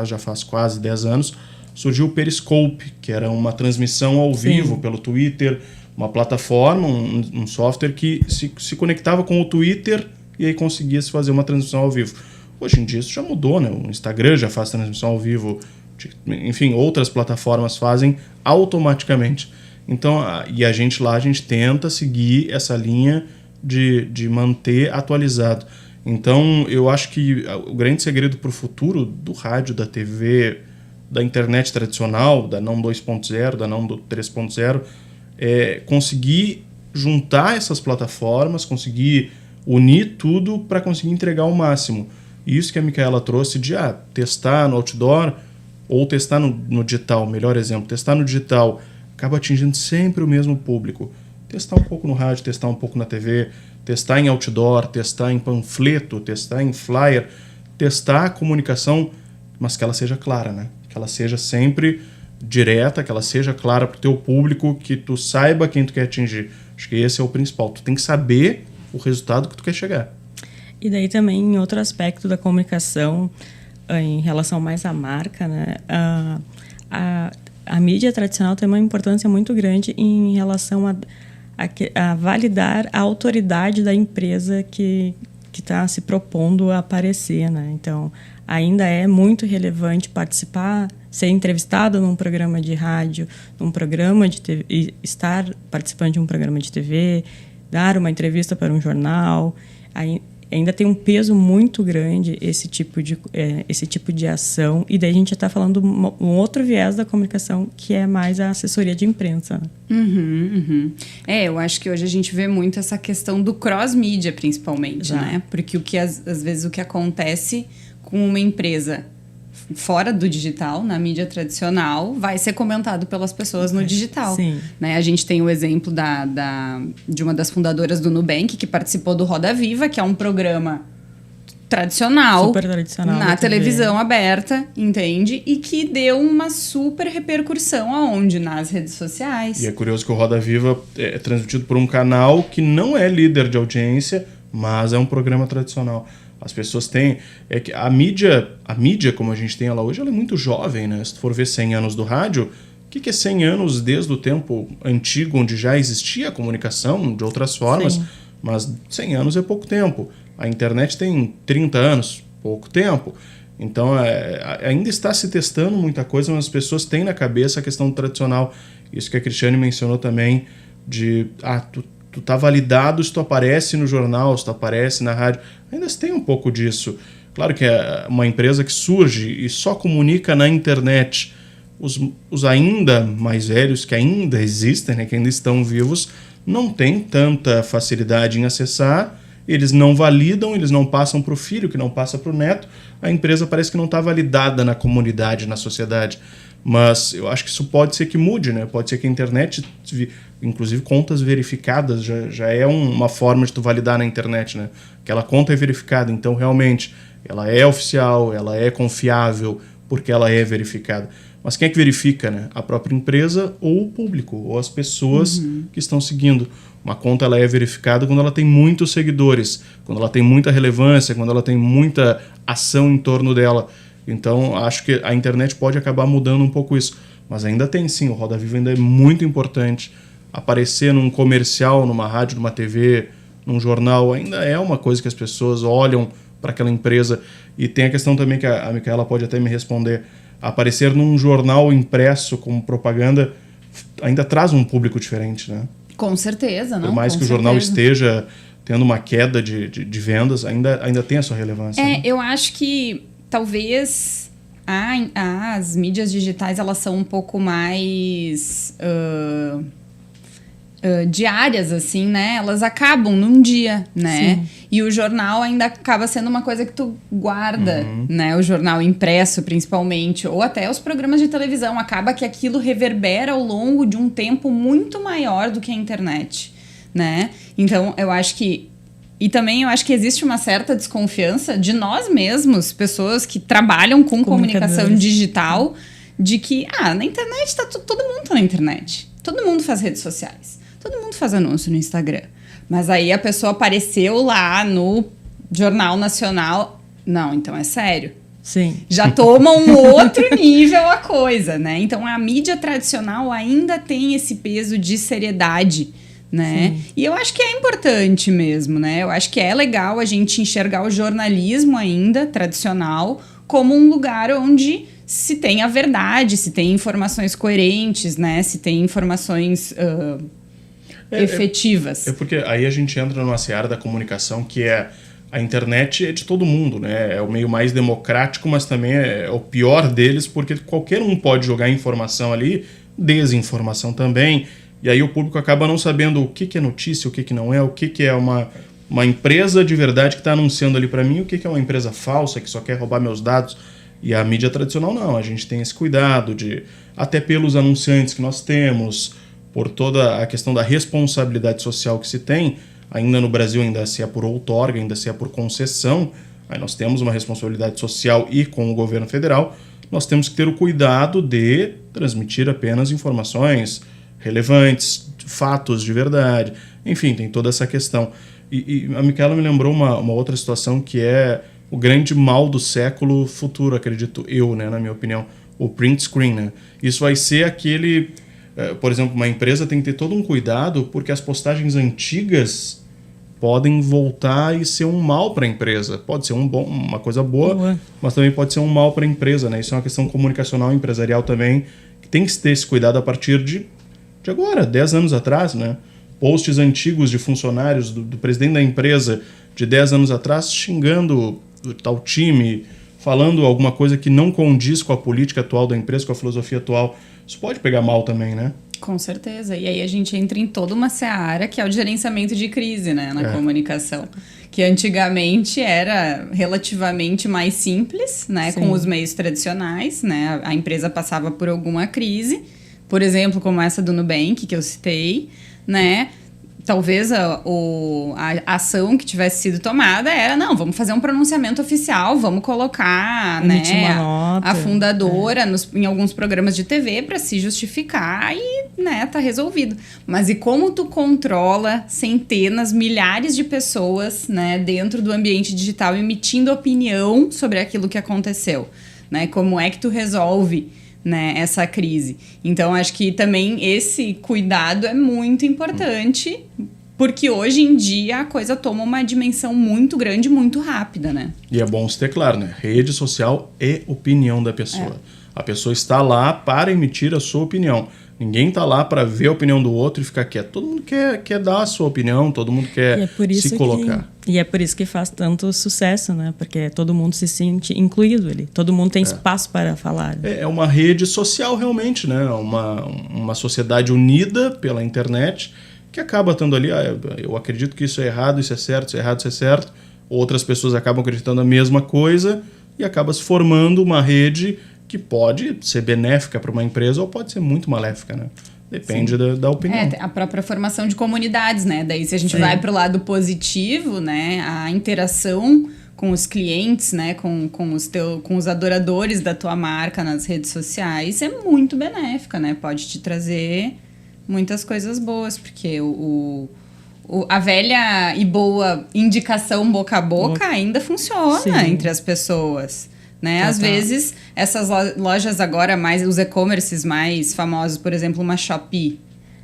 já faz quase 10 anos, surgiu o Periscope, que era uma transmissão ao vivo pelo Twitter, uma plataforma, um software que se conectava com o Twitter e aí conseguia-se fazer uma transmissão ao vivo. Hoje em dia isso já mudou, né? O Instagram já faz transmissão ao vivo, enfim, outras plataformas fazem automaticamente. Então, e a gente tenta seguir essa linha de manter atualizado. Então, eu acho que o grande segredo para o futuro do rádio, da TV, da internet tradicional, da não 2.0, da não 3.0, conseguir juntar essas plataformas, conseguir unir tudo para conseguir entregar o máximo. E isso que a Micaela trouxe de testar no outdoor ou testar no digital, melhor exemplo, testar no digital acaba atingindo sempre o mesmo público. Testar um pouco no rádio, testar um pouco na TV, testar em outdoor, testar em panfleto, testar em flyer, testar a comunicação, mas que ela seja clara, né? Que ela seja sempre direta, que ela seja clara para o teu público, que tu saiba quem tu quer atingir. Acho que esse é o principal. Tu tem que saber o resultado que tu quer chegar. E daí também, em outro aspecto da comunicação, em relação mais à marca, né? A mídia tradicional tem uma importância muito grande em relação a validar a autoridade da empresa que está se propondo a aparecer, né? Então, ainda é muito relevante participar, ser entrevistado num programa de rádio, num programa de TV, estar participando de um programa de TV, dar uma entrevista para um jornal. Ainda tem um peso muito grande esse tipo de ação. E daí a gente já está falando um outro viés da comunicação, que é mais a assessoria de imprensa. Eu acho que hoje a gente vê muito essa questão do cross-mídia, principalmente, né? Porque às vezes o que acontece com uma empresa fora do digital, na mídia tradicional, vai ser comentado pelas pessoas no digital. Sim. Né? A gente tem o exemplo de uma das fundadoras do Nubank, que participou do Roda Viva, que é um programa tradicional, super tradicional na televisão aberta, entende? E que deu uma super repercussão aonde? Nas redes sociais. E é curioso que o Roda Viva é transmitido por um canal que não é líder de audiência, mas é um programa tradicional. As pessoas têm... que a mídia, como a gente tem ela hoje, ela é muito jovem, né? Se tu for ver 100 anos do rádio, o que é 100 anos desde o tempo antigo, onde já existia a comunicação de outras formas? Sim. Mas 100 anos é pouco tempo. A internet tem 30 anos, pouco tempo. Então, ainda está se testando muita coisa, mas as pessoas têm na cabeça a questão tradicional. Isso que a Cristiane mencionou também, de... tu tá validado se tu aparece no jornal, se tu aparece na rádio. Ainda se tem um pouco disso. Claro que é uma empresa que surge e só comunica na internet. Os ainda mais velhos, que ainda existem, né, que ainda estão vivos, não têm tanta facilidade em acessar, eles não validam, eles não passam para o filho, que não passa para o neto. A empresa parece que não está validada na comunidade, na sociedade. Mas eu acho que isso pode ser que mude, né? Pode ser que a internet, inclusive contas verificadas, já é uma forma de tu validar na internet, né? Aquela conta é verificada, então realmente ela é oficial, ela é confiável, porque ela é verificada. Mas quem é que verifica, né? A própria empresa ou o público, ou as pessoas que estão seguindo. Uma conta ela é verificada quando ela tem muitos seguidores, quando ela tem muita relevância, quando ela tem muita ação em torno dela. Então, acho que a internet pode acabar mudando um pouco isso. Mas ainda tem, sim, o Roda Viva ainda é muito importante. Aparecer num comercial, numa rádio, numa TV, num jornal, ainda é uma coisa que as pessoas olham para aquela empresa. E tem a questão também que a Micaela pode até me responder. Aparecer num jornal impresso como propaganda ainda traz um público diferente, né? Com certeza, não? Por mais que o jornal esteja tendo uma queda de vendas, ainda tem a sua relevância. Né? Eu acho que talvez as mídias digitais elas são um pouco mais diárias, assim, né? Elas acabam num dia, né? Sim. E o jornal ainda acaba sendo uma coisa que tu guarda, né? O jornal impresso, principalmente, ou até os programas de televisão. Acaba que aquilo reverbera ao longo de um tempo muito maior do que a internet, né? Então, eu acho que... E também eu acho que existe uma certa desconfiança de nós mesmos, pessoas que trabalham com comunicação digital, de que, na internet todo mundo tá na internet. Todo mundo faz redes sociais. Todo mundo faz anúncio no Instagram. Mas aí a pessoa apareceu lá no Jornal Nacional. Não, então é sério. Sim. Já toma um outro nível a coisa, né? Então a mídia tradicional ainda tem esse peso de seriedade, né? Sim. E eu acho que é importante mesmo, né? Eu acho que é legal a gente enxergar o jornalismo ainda tradicional como um lugar onde se tem a verdade, se tem informações coerentes, né? Se tem informações efetivas. Porque aí a gente entra numa seara da comunicação que é a internet é de todo mundo, né? É o meio mais democrático, mas também é o pior deles, porque qualquer um pode jogar informação ali, desinformação também, e aí o público acaba não sabendo o que é notícia, o que não é, o que é uma empresa de verdade que está anunciando ali para mim, o que é uma empresa falsa que só quer roubar meus dados. E a mídia tradicional não, a gente tem esse cuidado de, até pelos anunciantes que nós temos, por toda a questão da responsabilidade social que se tem, ainda no Brasil, ainda se é por outorga, ainda se é por concessão, aí nós temos uma responsabilidade social e com o governo federal, nós temos que ter o cuidado de transmitir apenas informações relevantes, fatos de verdade, enfim, tem toda essa questão. E a Micaela me lembrou uma outra situação que é o grande mal do século futuro, acredito eu, né, na minha opinião, o print screen, né? Isso vai ser aquele... por exemplo, uma empresa tem que ter todo um cuidado porque as postagens antigas podem voltar e ser um mal para a empresa. Pode ser uma coisa boa, mas também pode ser um mal para a empresa, né? Isso é uma questão comunicacional, empresarial também, que tem que ter esse cuidado a partir de agora, 10 anos atrás, né? Posts antigos de funcionários do presidente da empresa de 10 anos atrás xingando o tal time, falando alguma coisa que não condiz com a política atual da empresa, com a filosofia atual. Isso pode pegar mal também, né? Com certeza. E aí a gente entra em toda uma seara que é o gerenciamento de crise, né, na comunicação. Que antigamente era relativamente mais simples, né, com os meios tradicionais, né? A empresa passava por alguma crise, por exemplo, como essa do Nubank, que eu citei, né? Talvez a ação que tivesse sido tomada era, não, vamos fazer um pronunciamento oficial, vamos colocar, né, a fundadora em alguns programas de TV para se justificar e, né, tá resolvido. Mas e como tu controla centenas, milhares de pessoas, né, dentro do ambiente digital emitindo opinião sobre aquilo que aconteceu, né? Como é que tu resolve, né, essa crise? Então, acho que também esse cuidado é muito importante, porque hoje em dia a coisa toma uma dimensão muito grande, muito rápida, né? E é bom se ter claro, né? Rede social é opinião da pessoa. A pessoa está lá para emitir a sua opinião. Ninguém está lá para ver a opinião do outro e ficar quieto. Todo mundo quer dar a sua opinião, todo mundo quer se colocar. E é por isso que faz tanto sucesso, né? Porque todo mundo se sente incluído ali. Todo mundo tem espaço para falar. É uma rede social realmente, né? Uma sociedade unida pela internet que acaba estando ali, eu acredito que isso é errado, isso é certo, isso é errado, isso é certo. Outras pessoas acabam acreditando a mesma coisa e acaba se formando uma rede que pode ser benéfica para uma empresa ou pode ser muito maléfica, né? Depende da opinião. A própria formação de comunidades, né? Daí, se a gente vai para o lado positivo, né? A interação com os clientes, né? Com os adoradores da tua marca nas redes sociais é muito benéfica, né? Pode te trazer muitas coisas boas, porque a velha e boa indicação boca a boca ainda funciona entre as pessoas, né? Às vezes, essas lojas agora, os e-commerces mais famosos, por exemplo, uma Shopee,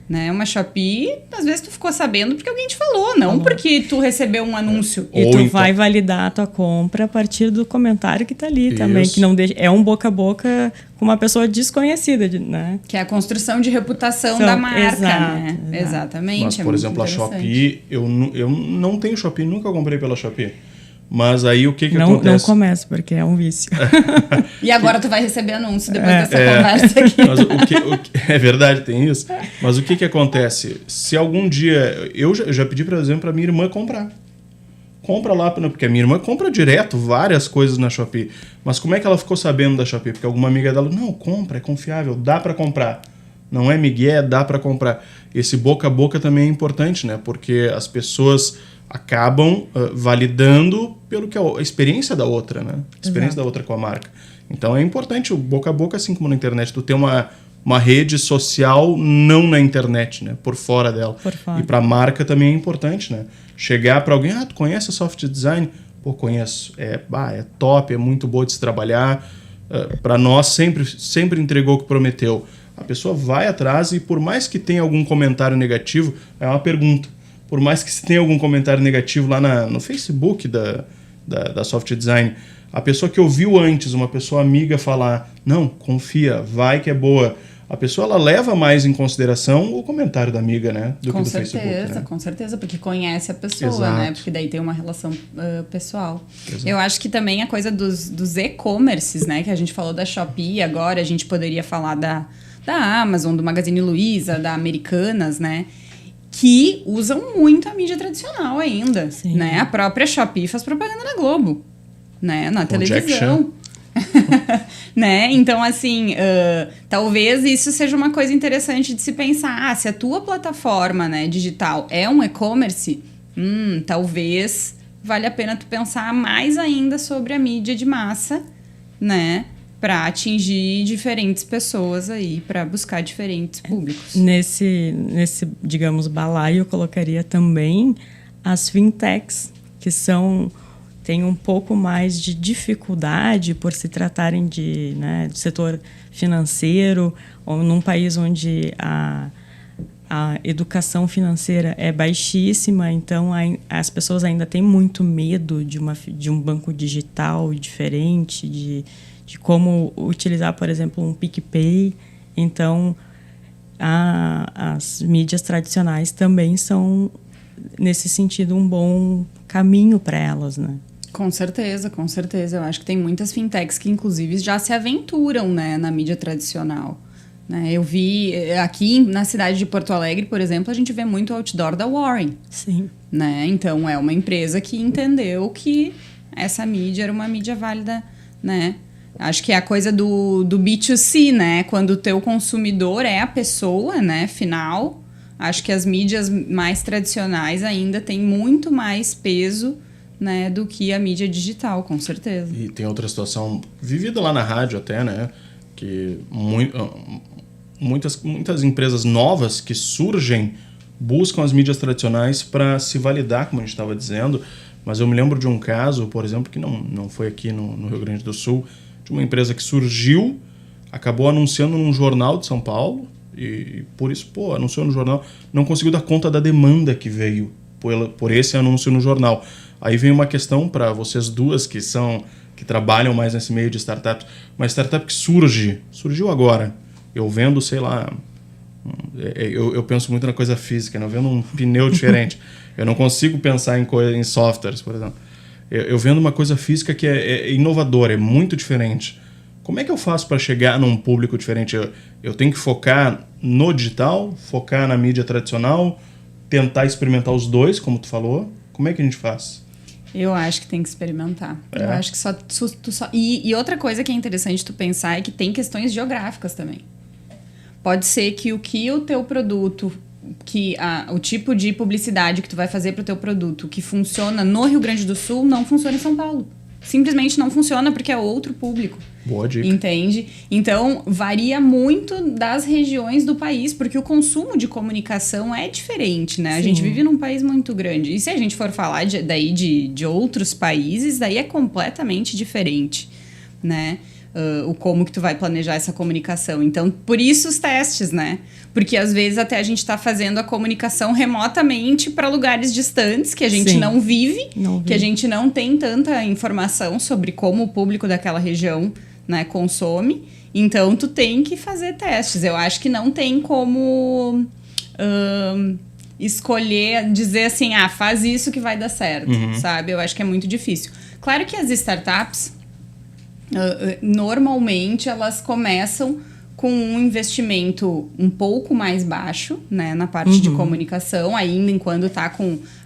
né? Uma Shopee, às vezes tu ficou sabendo porque alguém te falou, não porque tu recebeu um anúncio. E tu vai validar a tua compra a partir do comentário que tá ali também, que não deixa, é um boca a boca com uma pessoa desconhecida, né? Que é a construção de reputação da marca, né? Exatamente. Mas, por exemplo, a Shopee, eu não tenho Shopee, nunca comprei pela Shopee. Mas aí o que acontece? Não começa, porque é um vício. E agora tu vai receber anúncio depois dessa conversa aqui. Mas é verdade, tem isso. Mas o que acontece? Se algum dia... Eu já pedi, por exemplo, para minha irmã comprar. Compra lá, porque a minha irmã compra direto várias coisas na Shopee. Mas como é que ela ficou sabendo da Shopee? Porque alguma amiga dela, não, compra, é confiável, dá para comprar. Não é migué, dá para comprar. Esse boca a boca também é importante, né? Porque as pessoas acabam validando pelo que a experiência da outra, né? A experiência da outra com a marca. Então é importante o boca a boca, assim como na internet, tu ter uma rede social não na internet, né? Por fora dela. E para a marca também é importante, né? Chegar para alguém, tu conhece a Soft Design? Pô, conheço. É top, é muito boa de se trabalhar. Para nós sempre entregou o que prometeu. A pessoa vai atrás e por mais que tenha algum comentário negativo, é uma pergunta. Por mais que se tenha algum comentário negativo lá no Facebook da Soft Design, a pessoa que ouviu antes, uma pessoa amiga falar, não, confia, vai que é boa. a pessoa ela leva mais em consideração o comentário da amiga, né? Do que do Facebook. Né? Com certeza, porque conhece a pessoa, Exato. né? Porque daí tem uma relação pessoal. Exato. Eu acho que também a coisa dos e-commerces, né? Que a gente falou da Shopee, agora a gente poderia falar da Amazon, do Magazine Luiza, da Americanas, né? Que usam muito a mídia tradicional ainda, Sim. né? A própria Shopee faz propaganda na Globo, né? Na televisão. Né? Então, assim, talvez isso seja uma coisa interessante de se pensar. Se a tua plataforma, né, digital é um e-commerce, talvez valha a pena tu pensar mais ainda sobre a mídia de massa, né? Para atingir diferentes pessoas aí, para buscar diferentes públicos. Nesse, digamos, balaio, eu colocaria também as fintechs, que têm um pouco mais de dificuldade por se tratarem de setor financeiro, ou num país onde a educação financeira é baixíssima, então as pessoas ainda têm muito medo de um banco digital diferente, de como utilizar, por exemplo, um PicPay. Então, as mídias tradicionais também são, nesse sentido, um bom caminho para elas, né? Com certeza, com certeza. Eu acho que tem muitas fintechs que, inclusive, já se aventuram, né, na mídia tradicional. Né? Eu vi aqui na cidade de Porto Alegre, por exemplo, a gente vê muito outdoor da Warren. Sim. Né? Então, é uma empresa que entendeu que essa mídia era uma mídia válida, né? Acho que é a coisa do B2C, né? Quando o teu consumidor é a pessoa, né, final. Acho que as mídias mais tradicionais ainda têm muito mais peso, né, do que a mídia digital, com certeza. E tem outra situação vivida lá na rádio até, né? Que muitas empresas novas que surgem buscam as mídias tradicionais para se validar, como a gente estava dizendo. Mas eu me lembro de um caso, por exemplo, que não foi aqui no Rio Grande do Sul, de uma empresa que surgiu, acabou anunciando num jornal de São Paulo, e por isso, anunciou no jornal, não conseguiu dar conta da demanda que veio por esse anúncio no jornal. Aí vem uma questão para vocês duas que trabalham mais nesse meio de startups. Uma startup que surgiu agora. Eu vendo, sei lá, eu penso muito na coisa física, né? Eu vendo um pneu diferente. Eu não consigo pensar em softwares, por exemplo. Eu vendo uma coisa física que é inovadora, é muito diferente. Como é que eu faço para chegar num público diferente? Eu tenho que focar no digital, focar na mídia tradicional, tentar experimentar os dois, como tu falou. Como é que a gente faz? Eu acho que tem que experimentar. Eu acho que tu só... E outra coisa que é interessante tu pensar é que tem questões geográficas também. Pode ser que o teu produto, o tipo de publicidade que tu vai fazer para o teu produto que funciona no Rio Grande do Sul não funciona em São Paulo. Simplesmente não funciona porque é outro público. Boa dica. Entende? Então, varia muito das regiões do país, porque o consumo de comunicação é diferente, né? Sim. A gente vive num país muito grande. E se a gente for falar de outros países, daí é completamente diferente, né? O como que tu vai planejar essa comunicação. Então, por isso os testes, né? Porque às vezes até a gente está fazendo a comunicação remotamente para lugares distantes que a gente não vive, que a gente não tem tanta informação sobre como o público daquela região, né, consome. Então, tu tem que fazer testes. Eu acho que não tem como escolher, dizer assim, faz isso que vai dar certo, sabe? Eu acho que é muito difícil. Claro que as startups... normalmente elas começam com um investimento um pouco mais baixo, né, na parte de comunicação, ainda enquanto tá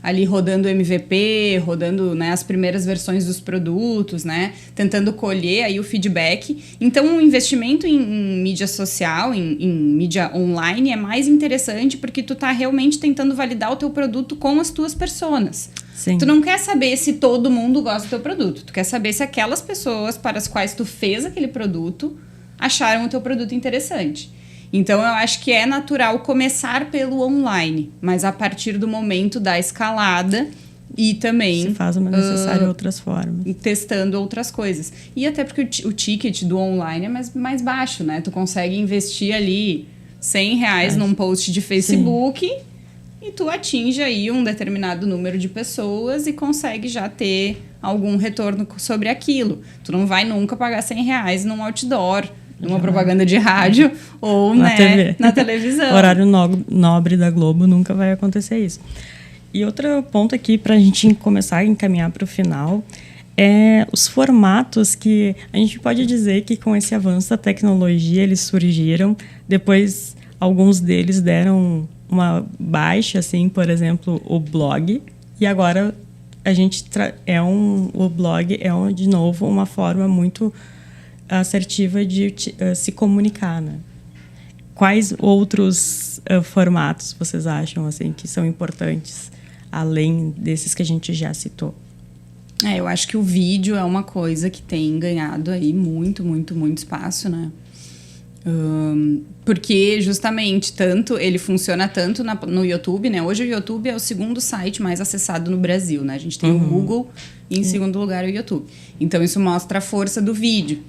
ali rodando MVP, rodando, né, as primeiras versões dos produtos, né, tentando colher aí o feedback. Então, o investimento em mídia social, em mídia online é mais interessante porque tu tá realmente tentando validar o teu produto com as tuas personas. Sim. Tu não quer saber se todo mundo gosta do teu produto. Tu quer saber se aquelas pessoas para as quais tu fez aquele produto acharam o teu produto interessante. Então, eu acho que é natural começar pelo online, mas a partir do momento da escalada e também... se faz uma necessária outras formas. Testando outras coisas. E até porque o ticket do online é mais baixo, né? Tu consegue investir ali R$100 num post de Facebook... Sim. E tu atinge aí um determinado número de pessoas e consegue já ter algum retorno sobre aquilo. Tu não vai nunca pagar R$100 num outdoor, numa propaganda de rádio ou na TV. Na televisão. Horário nobre da Globo nunca vai acontecer isso. E outro ponto aqui para a gente começar a encaminhar para o final é os formatos que a gente pode dizer que com esse avanço da tecnologia eles surgiram, depois alguns deles deram uma baixa, assim, por exemplo, o blog, e agora a gente o blog é de novo uma forma muito assertiva de se comunicar, né? Quais outros formatos vocês acham assim que são importantes além desses que a gente já citou? Eu acho que o vídeo é uma coisa que tem ganhado aí muito espaço, né? Porque justamente ele funciona tanto no YouTube, né? Hoje o YouTube é o segundo site mais acessado no Brasil, né? A gente tem o Google e em segundo lugar o YouTube. Então isso mostra a força do vídeo,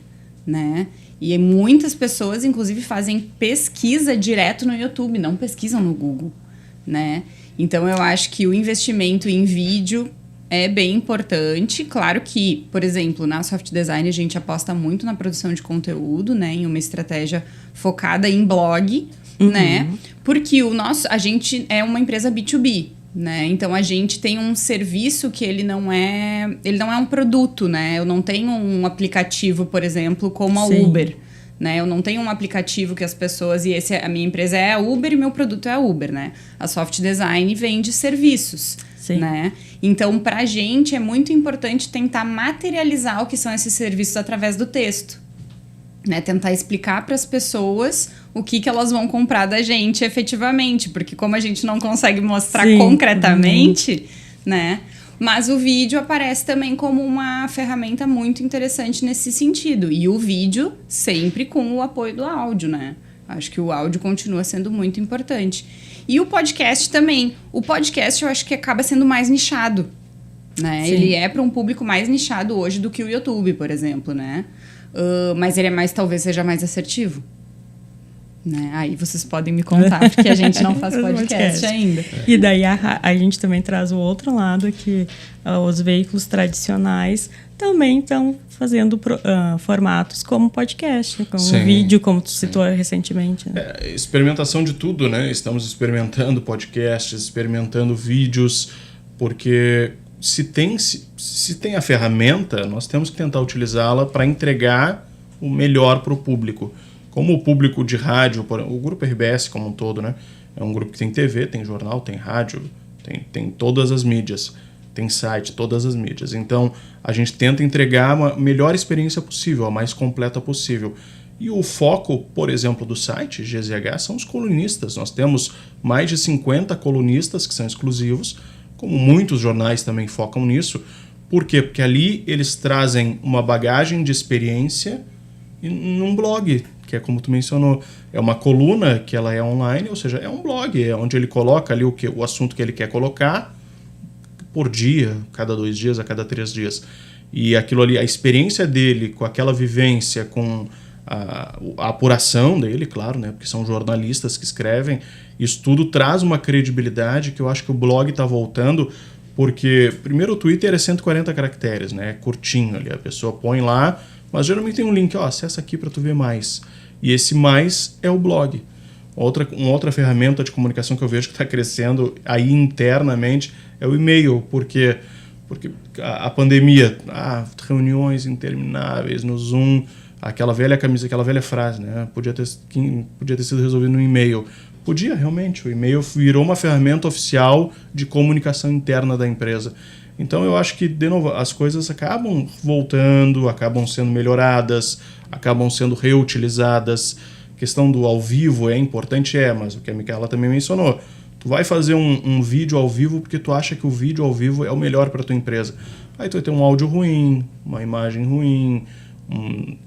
né? E muitas pessoas, inclusive, fazem pesquisa direto no YouTube, não pesquisam no Google, né? Então eu acho que o investimento em vídeo é bem importante. Claro que, por exemplo, na Soft Design a gente aposta muito na produção de conteúdo, né? Em uma estratégia focada em blog, né? Porque a gente é uma empresa B2B, né? Então a gente tem um serviço que ele não é um produto, né? Eu não tenho um aplicativo, por exemplo, como a Uber, né? Eu não tenho um aplicativo que as pessoas... a minha empresa é a Uber e meu produto é a Uber, né? A Soft Design vende serviços, né? Então, pra gente, é muito importante tentar materializar o que são esses serviços através do texto, né? Tentar explicar para as pessoas o que elas vão comprar da gente efetivamente, porque como a gente não consegue mostrar concretamente, né? Mas o vídeo aparece também como uma ferramenta muito interessante nesse sentido. E o vídeo sempre com o apoio do áudio, né? Acho que o áudio continua sendo muito importante. E o podcast também. O podcast eu acho que acaba sendo mais nichado, né? Ele é para um público mais nichado hoje do que o YouTube, por exemplo, né? Mas ele talvez seja mais assertivo. Né? Aí vocês podem me contar, porque a gente não faz podcast ainda. E daí a gente também traz o outro lado, que os veículos tradicionais também estão fazendo formatos como podcast, como vídeo, como tu citou recentemente. Né? Experimentação de tudo, né? Estamos experimentando podcasts, experimentando vídeos, porque se tem a ferramenta, nós temos que tentar utilizá-la para entregar o melhor para o público. Como o público de rádio, o Grupo RBS como um todo, né? É um grupo que tem TV, tem jornal, tem rádio, tem todas as mídias, tem site, todas as mídias. Então, a gente tenta entregar a melhor experiência possível, a mais completa possível. E o foco, por exemplo, do site GZH são os colunistas. Nós temos mais de 50 colunistas que são exclusivos, como muitos jornais também focam nisso. Por quê? Porque ali eles trazem uma bagagem de experiência num blog, que é como tu mencionou, é uma coluna que ela é online, ou seja, é um blog, é onde ele coloca ali o assunto que ele quer colocar por dia, cada 2 dias, a cada 3 dias. E aquilo ali, a experiência dele com aquela vivência, com a apuração dele, claro, né, porque são jornalistas que escrevem, isso tudo traz uma credibilidade que eu acho que o blog está voltando, porque primeiro o Twitter é 140 caracteres, né, é curtinho ali, a pessoa põe lá, mas geralmente tem um link, acessa aqui para tu ver mais. E esse mais é o blog. Uma outra ferramenta de comunicação que eu vejo que está crescendo aí internamente é o e-mail, porque a pandemia, reuniões intermináveis no Zoom, aquela velha frase, né? Podia ter sido resolvido no e-mail. Podia, realmente. O e-mail virou uma ferramenta oficial de comunicação interna da empresa. Então eu acho que, de novo, as coisas acabam voltando, acabam sendo melhoradas, acabam sendo reutilizadas. A questão do ao vivo é importante, mas o que a Micaela também mencionou. Tu vai fazer um vídeo ao vivo porque tu acha que o vídeo ao vivo é o melhor para tua empresa. Aí tu vai ter um áudio ruim, uma imagem ruim,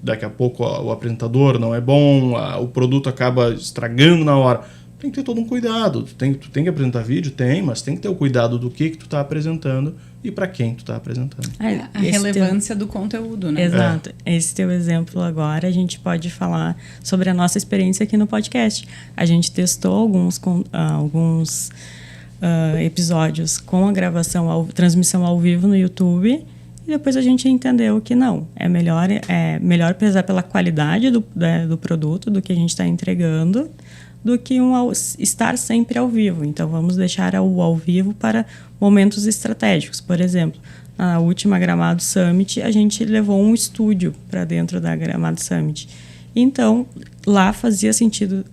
daqui a pouco o apresentador não é bom, o produto acaba estragando na hora. Tem que ter todo um cuidado. Tu tem que apresentar vídeo? Mas tem que ter o cuidado do que tu está apresentando e para quem tu está apresentando. A relevância do conteúdo, né? Exato. Esse teu exemplo agora, a gente pode falar sobre a nossa experiência aqui no podcast. A gente testou alguns episódios com a transmissão ao vivo no YouTube e depois a gente entendeu que não, é melhor prezar pela qualidade do produto, do que a gente está entregando, do que estar sempre ao vivo. Então, vamos deixar o ao vivo para momentos estratégicos. Por exemplo, na última Gramado Summit, a gente levou um estúdio para dentro da Gramado Summit. Então, lá fazia sentido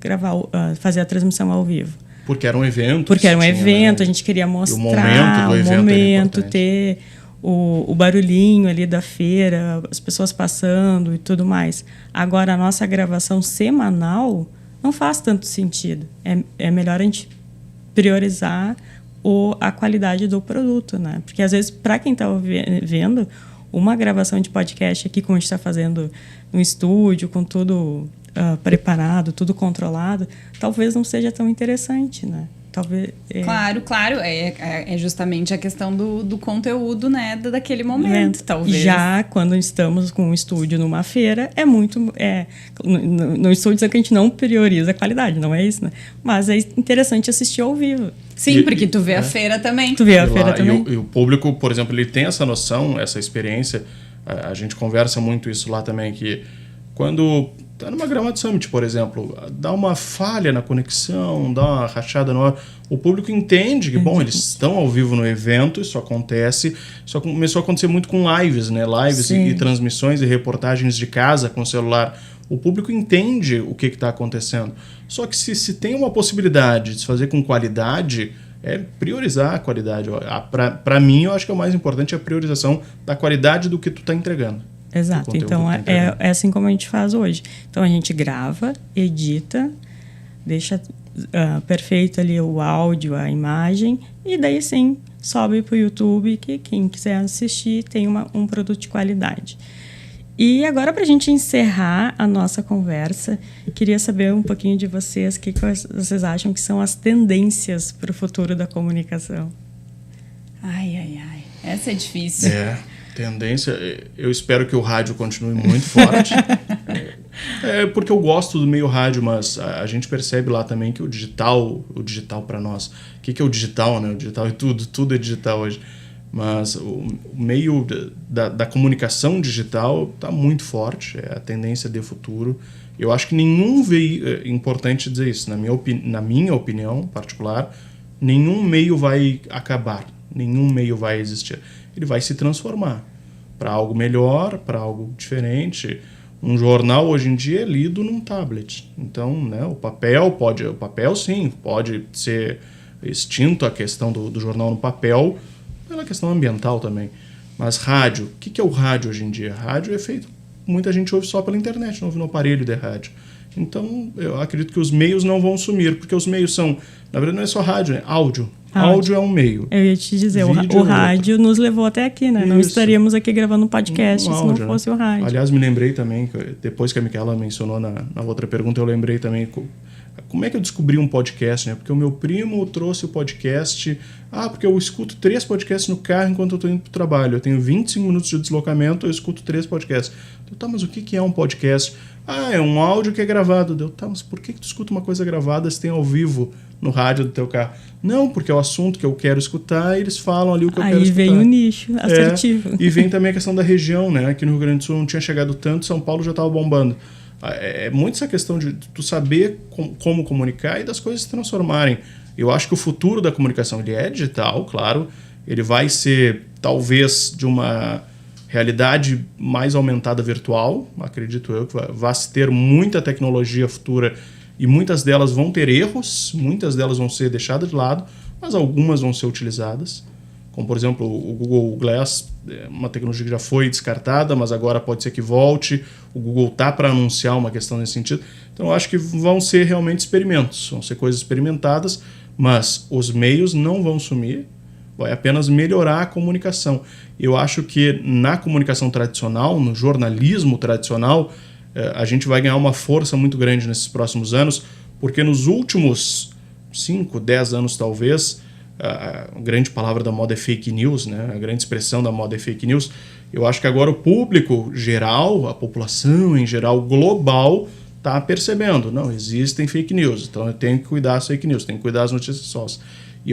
fazer a transmissão ao vivo. Porque era um evento. Porque era um evento, a gente queria mostrar o momento, ter o barulhinho ali da feira, as pessoas passando e tudo mais. Agora, a nossa gravação semanal não faz tanto sentido. É melhor a gente priorizar a qualidade do produto, né? Porque, às vezes, para quem está vendo, uma gravação de podcast aqui, como a gente está fazendo no estúdio, com tudo preparado, tudo controlado, talvez não seja tão interessante, né? Talvez, Claro. É justamente a questão do conteúdo, né? Daquele momento, talvez. Já quando estamos com um estúdio numa feira, é muito... não estou dizendo que a gente não prioriza a qualidade, não é isso, né? Mas é interessante assistir ao vivo. Sim, porque tu vê a feira também. Tu vê a feira também. E o público, por exemplo, ele tem essa noção, essa experiência. A gente conversa muito isso lá também, que quando tá numa Gramado Summit, por exemplo, dá uma falha na conexão, dá uma rachada no ar, o público entende que, bom, eles estão ao vivo no evento, isso acontece, isso começou a acontecer muito com lives, né? Lives e transmissões e reportagens de casa com celular. O público entende o que está acontecendo. Só que se tem uma possibilidade de se fazer com qualidade, é priorizar a qualidade. Para mim, eu acho que o mais importante é a priorização da qualidade do que tu está entregando. Exato. Então, é assim como a gente faz hoje. Então, a gente grava, edita, deixa perfeito ali o áudio, a imagem, e daí, sim, sobe para o YouTube, que quem quiser assistir tem um produto de qualidade. E agora, para a gente encerrar a nossa conversa, queria saber um pouquinho de vocês, o que vocês acham que são as tendências para o futuro da comunicação? Ai. Essa é difícil. Tendência, eu espero que o rádio continue muito forte. Porque eu gosto do meio rádio, mas a gente percebe lá também que o digital para nós, o que é o digital, né? O digital é tudo é digital hoje. Mas o meio da comunicação digital está muito forte, é a tendência de futuro. Eu acho que nenhum veículo, é importante dizer isso, na minha opinião particular, nenhum meio vai acabar, nenhum meio vai existir. Ele vai se transformar para algo melhor, para algo diferente. Um jornal hoje em dia é lido num tablet. Então, né, o papel sim, pode ser extinto a questão do jornal no papel, pela questão ambiental também. Mas rádio, o que é o rádio hoje em dia? Rádio é feito, muita gente ouve só pela internet, não ouve no aparelho de rádio. Então, eu acredito que os meios não vão sumir, porque os meios são, na verdade não é só rádio, é áudio. Áudio é um meio. Eu ia te dizer, o rádio nos levou até aqui, né? Isso. Não estaríamos aqui gravando um podcast se não fosse o rádio. Aliás, me lembrei também, depois que a Micaela mencionou na outra pergunta, eu lembrei também como é que eu descobri um podcast, né? Porque o meu primo trouxe o podcast. Porque eu escuto 3 podcasts no carro enquanto eu estou indo para o trabalho. Eu tenho 25 minutos de deslocamento, eu escuto 3 podcasts. Mas o que é um podcast? É um áudio que é gravado. Mas por que tu escuta uma coisa gravada se tem ao vivo no rádio do teu carro? Não, porque é o assunto que eu quero escutar e eles falam ali o que eu quero escutar. Aí vem o nicho assertivo. E vem também a questão da região, né? Aqui no Rio Grande do Sul não tinha chegado tanto, São Paulo já estava bombando. É muito essa questão de tu saber como comunicar e das coisas se transformarem. Eu acho que o futuro da comunicação ele é digital, claro. Ele vai ser, talvez, de uma realidade mais aumentada virtual. Acredito eu que vai se ter muita tecnologia futura e muitas delas vão ter erros, muitas delas vão ser deixadas de lado, mas algumas vão ser utilizadas. Como, por exemplo, o Google Glass, uma tecnologia que já foi descartada, mas agora pode ser que volte. O Google está para anunciar uma questão nesse sentido. Então, eu acho que vão ser realmente experimentos, vão ser coisas experimentadas, mas os meios não vão sumir, vai apenas melhorar a comunicação. Eu acho que na comunicação tradicional, no jornalismo tradicional, a gente vai ganhar uma força muito grande nesses próximos anos, porque nos últimos 5, 10 anos talvez, a grande palavra da moda é fake news, né? A grande expressão da moda é fake news. Eu acho que agora o público geral, a população em geral global, está percebendo, não, existem fake news, então eu tenho que cuidar das fake news, tenho que cuidar das notícias falsas. E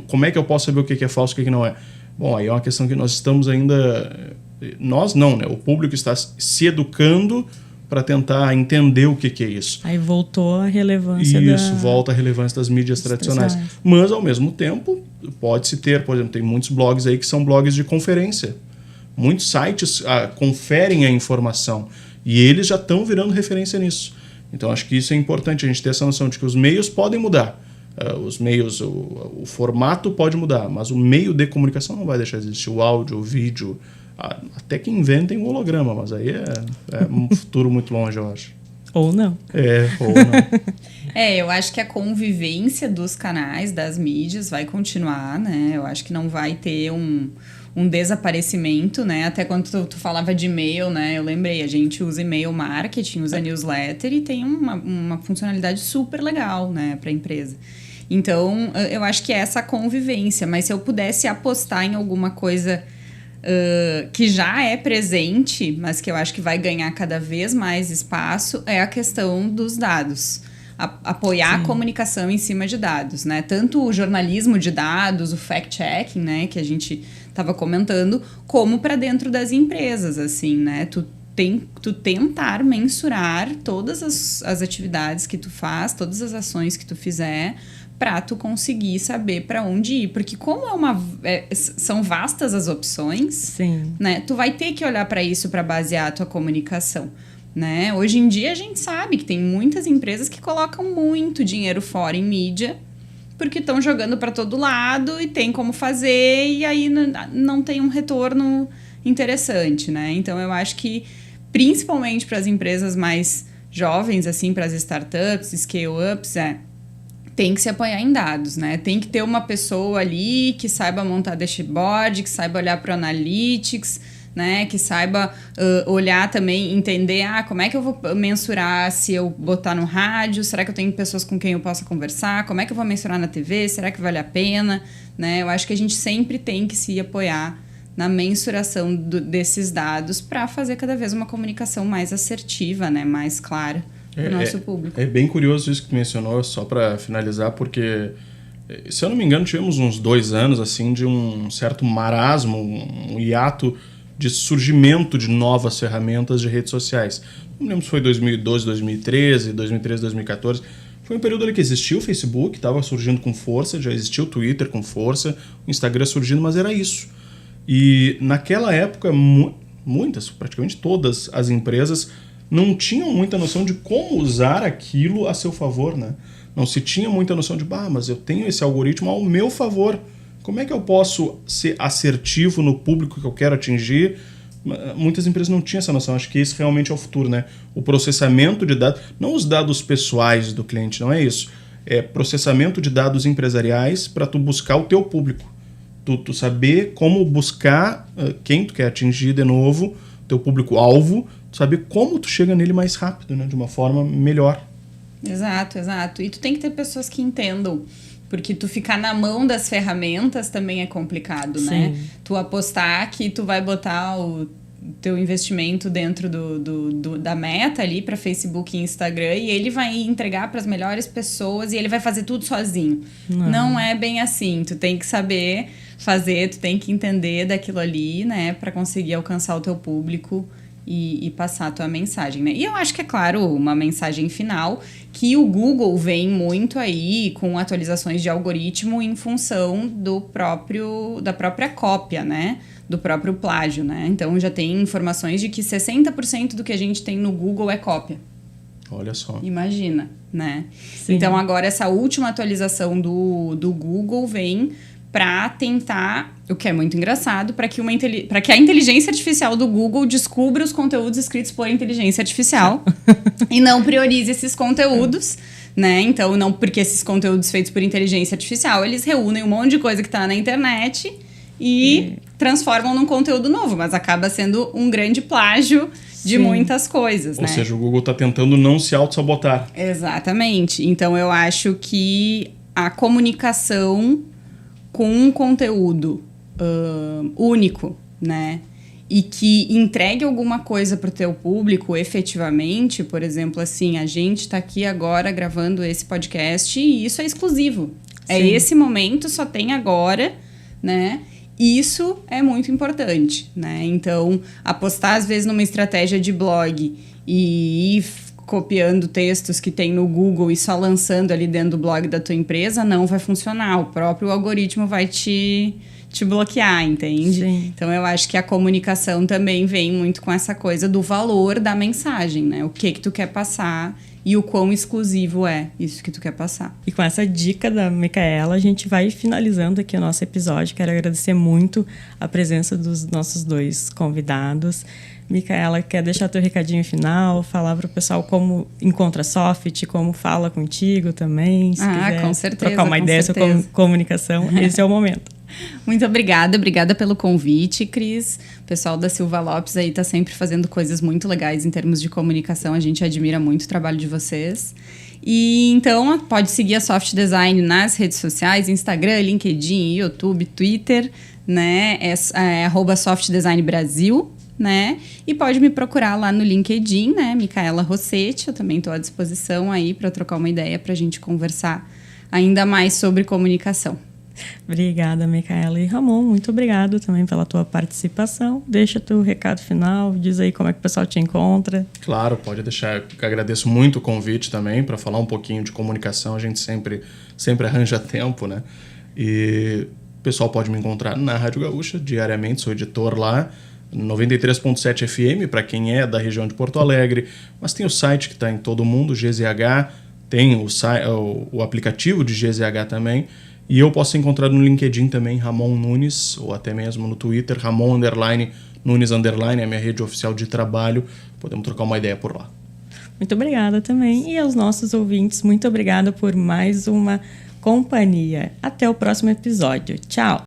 como é que eu posso saber o que é falso e o que não é? Bom, aí é uma questão que nós estamos ainda... Nós não, né? O público está se educando para tentar entender o que é isso. Aí voltou a relevância volta a relevância das mídias tradicionais. Mas, ao mesmo tempo, pode-se ter, por exemplo, tem muitos blogs aí que são blogs de conferência. Muitos sites conferem a informação e eles já estão virando referência nisso. Então, acho que isso é importante, a gente ter essa noção de que os meios podem mudar. Os meios, o formato pode mudar, mas o meio de comunicação não vai deixar de existir. O áudio, o vídeo... Até que inventem o holograma, mas aí é um futuro muito longe, eu acho. Ou não. Ou não. Eu acho que a convivência dos canais, das mídias, vai continuar, né? Eu acho que não vai ter um desaparecimento, né? Até quando tu falava de e-mail, né? Eu lembrei, a gente usa e-mail marketing, usa newsletter e tem uma funcionalidade super legal, né? Para a empresa. Então, eu acho que é essa convivência. Mas se eu pudesse apostar em alguma coisa... que já é presente, mas que eu acho que vai ganhar cada vez mais espaço, é a questão dos dados. Apoiar a comunicação em cima de dados, né? Tanto o jornalismo de dados, o fact-checking, né? Que a gente estava comentando, como para dentro das empresas, assim, né? Tu tentar mensurar todas as atividades que tu faz, todas as ações que tu fizer, para tu conseguir saber para onde ir. Porque como são vastas as opções, Sim. Né? Tu vai ter que olhar para isso para basear a tua comunicação. Né? Hoje em dia a gente sabe que tem muitas empresas que colocam muito dinheiro fora em mídia porque estão jogando para todo lado e tem como fazer e aí não tem um retorno interessante. Né? Então eu acho que principalmente para as empresas mais jovens, assim, para as startups, scale-ups, tem que se apoiar em dados, né? Tem que ter uma pessoa ali que saiba montar dashboard, que saiba olhar para o analytics, né? Que saiba olhar também, entender, como é que eu vou mensurar se eu botar no rádio? Será que eu tenho pessoas com quem eu possa conversar? Como é que eu vou mensurar na TV? Será que vale a pena? Né? Eu acho que a gente sempre tem que se apoiar na mensuração desses dados para fazer cada vez uma comunicação mais assertiva, né? Mais clara. Para o nosso público. É bem curioso isso que tu mencionou, só para finalizar, porque, se eu não me engano, tivemos uns 2 anos assim, de um certo marasmo, um hiato de surgimento de novas ferramentas de redes sociais. Não me lembro se foi 2012, 2013, 2014. Foi um período ali que existia o Facebook, estava surgindo com força, já existia o Twitter com força, o Instagram surgindo, mas era isso. E naquela época, muitas, praticamente todas as empresas não tinham muita noção de como usar aquilo a seu favor, né? Não se tinha muita noção de, mas eu tenho esse algoritmo ao meu favor. Como é que eu posso ser assertivo no público que eu quero atingir? Muitas empresas não tinham essa noção. Acho que esse realmente é o futuro, né? O processamento de dados, não os dados pessoais do cliente, não é isso. É processamento de dados empresariais para tu buscar o teu público. Tu saber como buscar quem tu quer atingir de novo, teu público-alvo, saber como tu chega nele mais rápido, né? De uma forma melhor. Exato. E tu tem que ter pessoas que entendam, porque tu ficar na mão das ferramentas também é complicado, né? Tu apostar que tu vai botar o teu investimento dentro da meta ali para Facebook e Instagram e ele vai entregar para as melhores pessoas e ele vai fazer tudo sozinho. Não é bem assim. Tu tem que saber fazer, tu tem que entender daquilo ali, né? Para conseguir alcançar o teu público e passar a tua mensagem, né? E eu acho que, é claro, uma mensagem final que o Google vem muito aí com atualizações de algoritmo em função da própria cópia, né? Do próprio plágio, né? Então, já tem informações de que 60% do que a gente tem no Google é cópia. Olha só. Imagina, né? Sim. Então, agora, essa última atualização do Google vem para tentar, o que é muito engraçado, para que a inteligência artificial do Google descubra os conteúdos escritos por inteligência artificial e não priorize esses conteúdos, né? Então, não porque esses conteúdos feitos por inteligência artificial, eles reúnem um monte de coisa que está na internet e transformam num conteúdo novo, mas acaba sendo um grande plágio de muitas coisas, né? Ou seja, o Google está tentando não se auto-sabotar. Exatamente. Então, eu acho que a comunicação com um conteúdo único, né? E que entregue alguma coisa para o teu público efetivamente, por exemplo, assim, a gente está aqui agora gravando esse podcast e isso é exclusivo. Sim. É esse momento, só tem agora, né? Isso é muito importante, né? Então, apostar às vezes numa estratégia de blog e ir copiando textos que tem no Google e só lançando ali dentro do blog da tua empresa não vai funcionar. O próprio algoritmo vai te bloquear, entende? Sim. Então, eu acho que a comunicação também vem muito com essa coisa do valor da mensagem, né? O que tu quer passar e o quão exclusivo é isso que tu quer passar. E com essa dica da Micaela, a gente vai finalizando aqui o nosso episódio. Quero agradecer muito a presença dos nossos 2 convidados. Micaela, quer deixar teu recadinho final, falar para o pessoal como encontra a Soft, como fala contigo também, se quiser com certeza, trocar uma ideia sobre comunicação, esse é o momento. Muito obrigada pelo convite, Cris. O pessoal da Silva Lopes aí tá sempre fazendo coisas muito legais em termos de comunicação, a gente admira muito o trabalho de vocês. E então, pode seguir a Soft Design nas redes sociais, Instagram, LinkedIn, YouTube, Twitter, né? É @Soft Design Brasil, né? E pode me procurar lá no LinkedIn, né? Micaela Rossetti, eu também estou à disposição aí para trocar uma ideia, para a gente conversar ainda mais sobre comunicação. Obrigada, Micaela. E Ramon, muito obrigado também pela tua participação. Deixa teu recado final, diz aí como é que o pessoal te encontra. Claro, pode deixar. Eu agradeço muito o convite também para falar um pouquinho de comunicação. A gente sempre arranja tempo, né? E o pessoal pode me encontrar na Rádio Gaúcha diariamente, sou editor lá. 93.7 FM para quem é da região de Porto Alegre, mas tem o site que está em todo mundo, GZH, tem o aplicativo de GZH também. E eu posso ser encontrado no LinkedIn também, Ramon Nunes, ou até mesmo no Twitter, Ramon_Nunes_, é a minha rede oficial de trabalho. Podemos trocar uma ideia por lá. Muito obrigada também. E aos nossos ouvintes, muito obrigada por mais uma companhia. Até o próximo episódio. Tchau!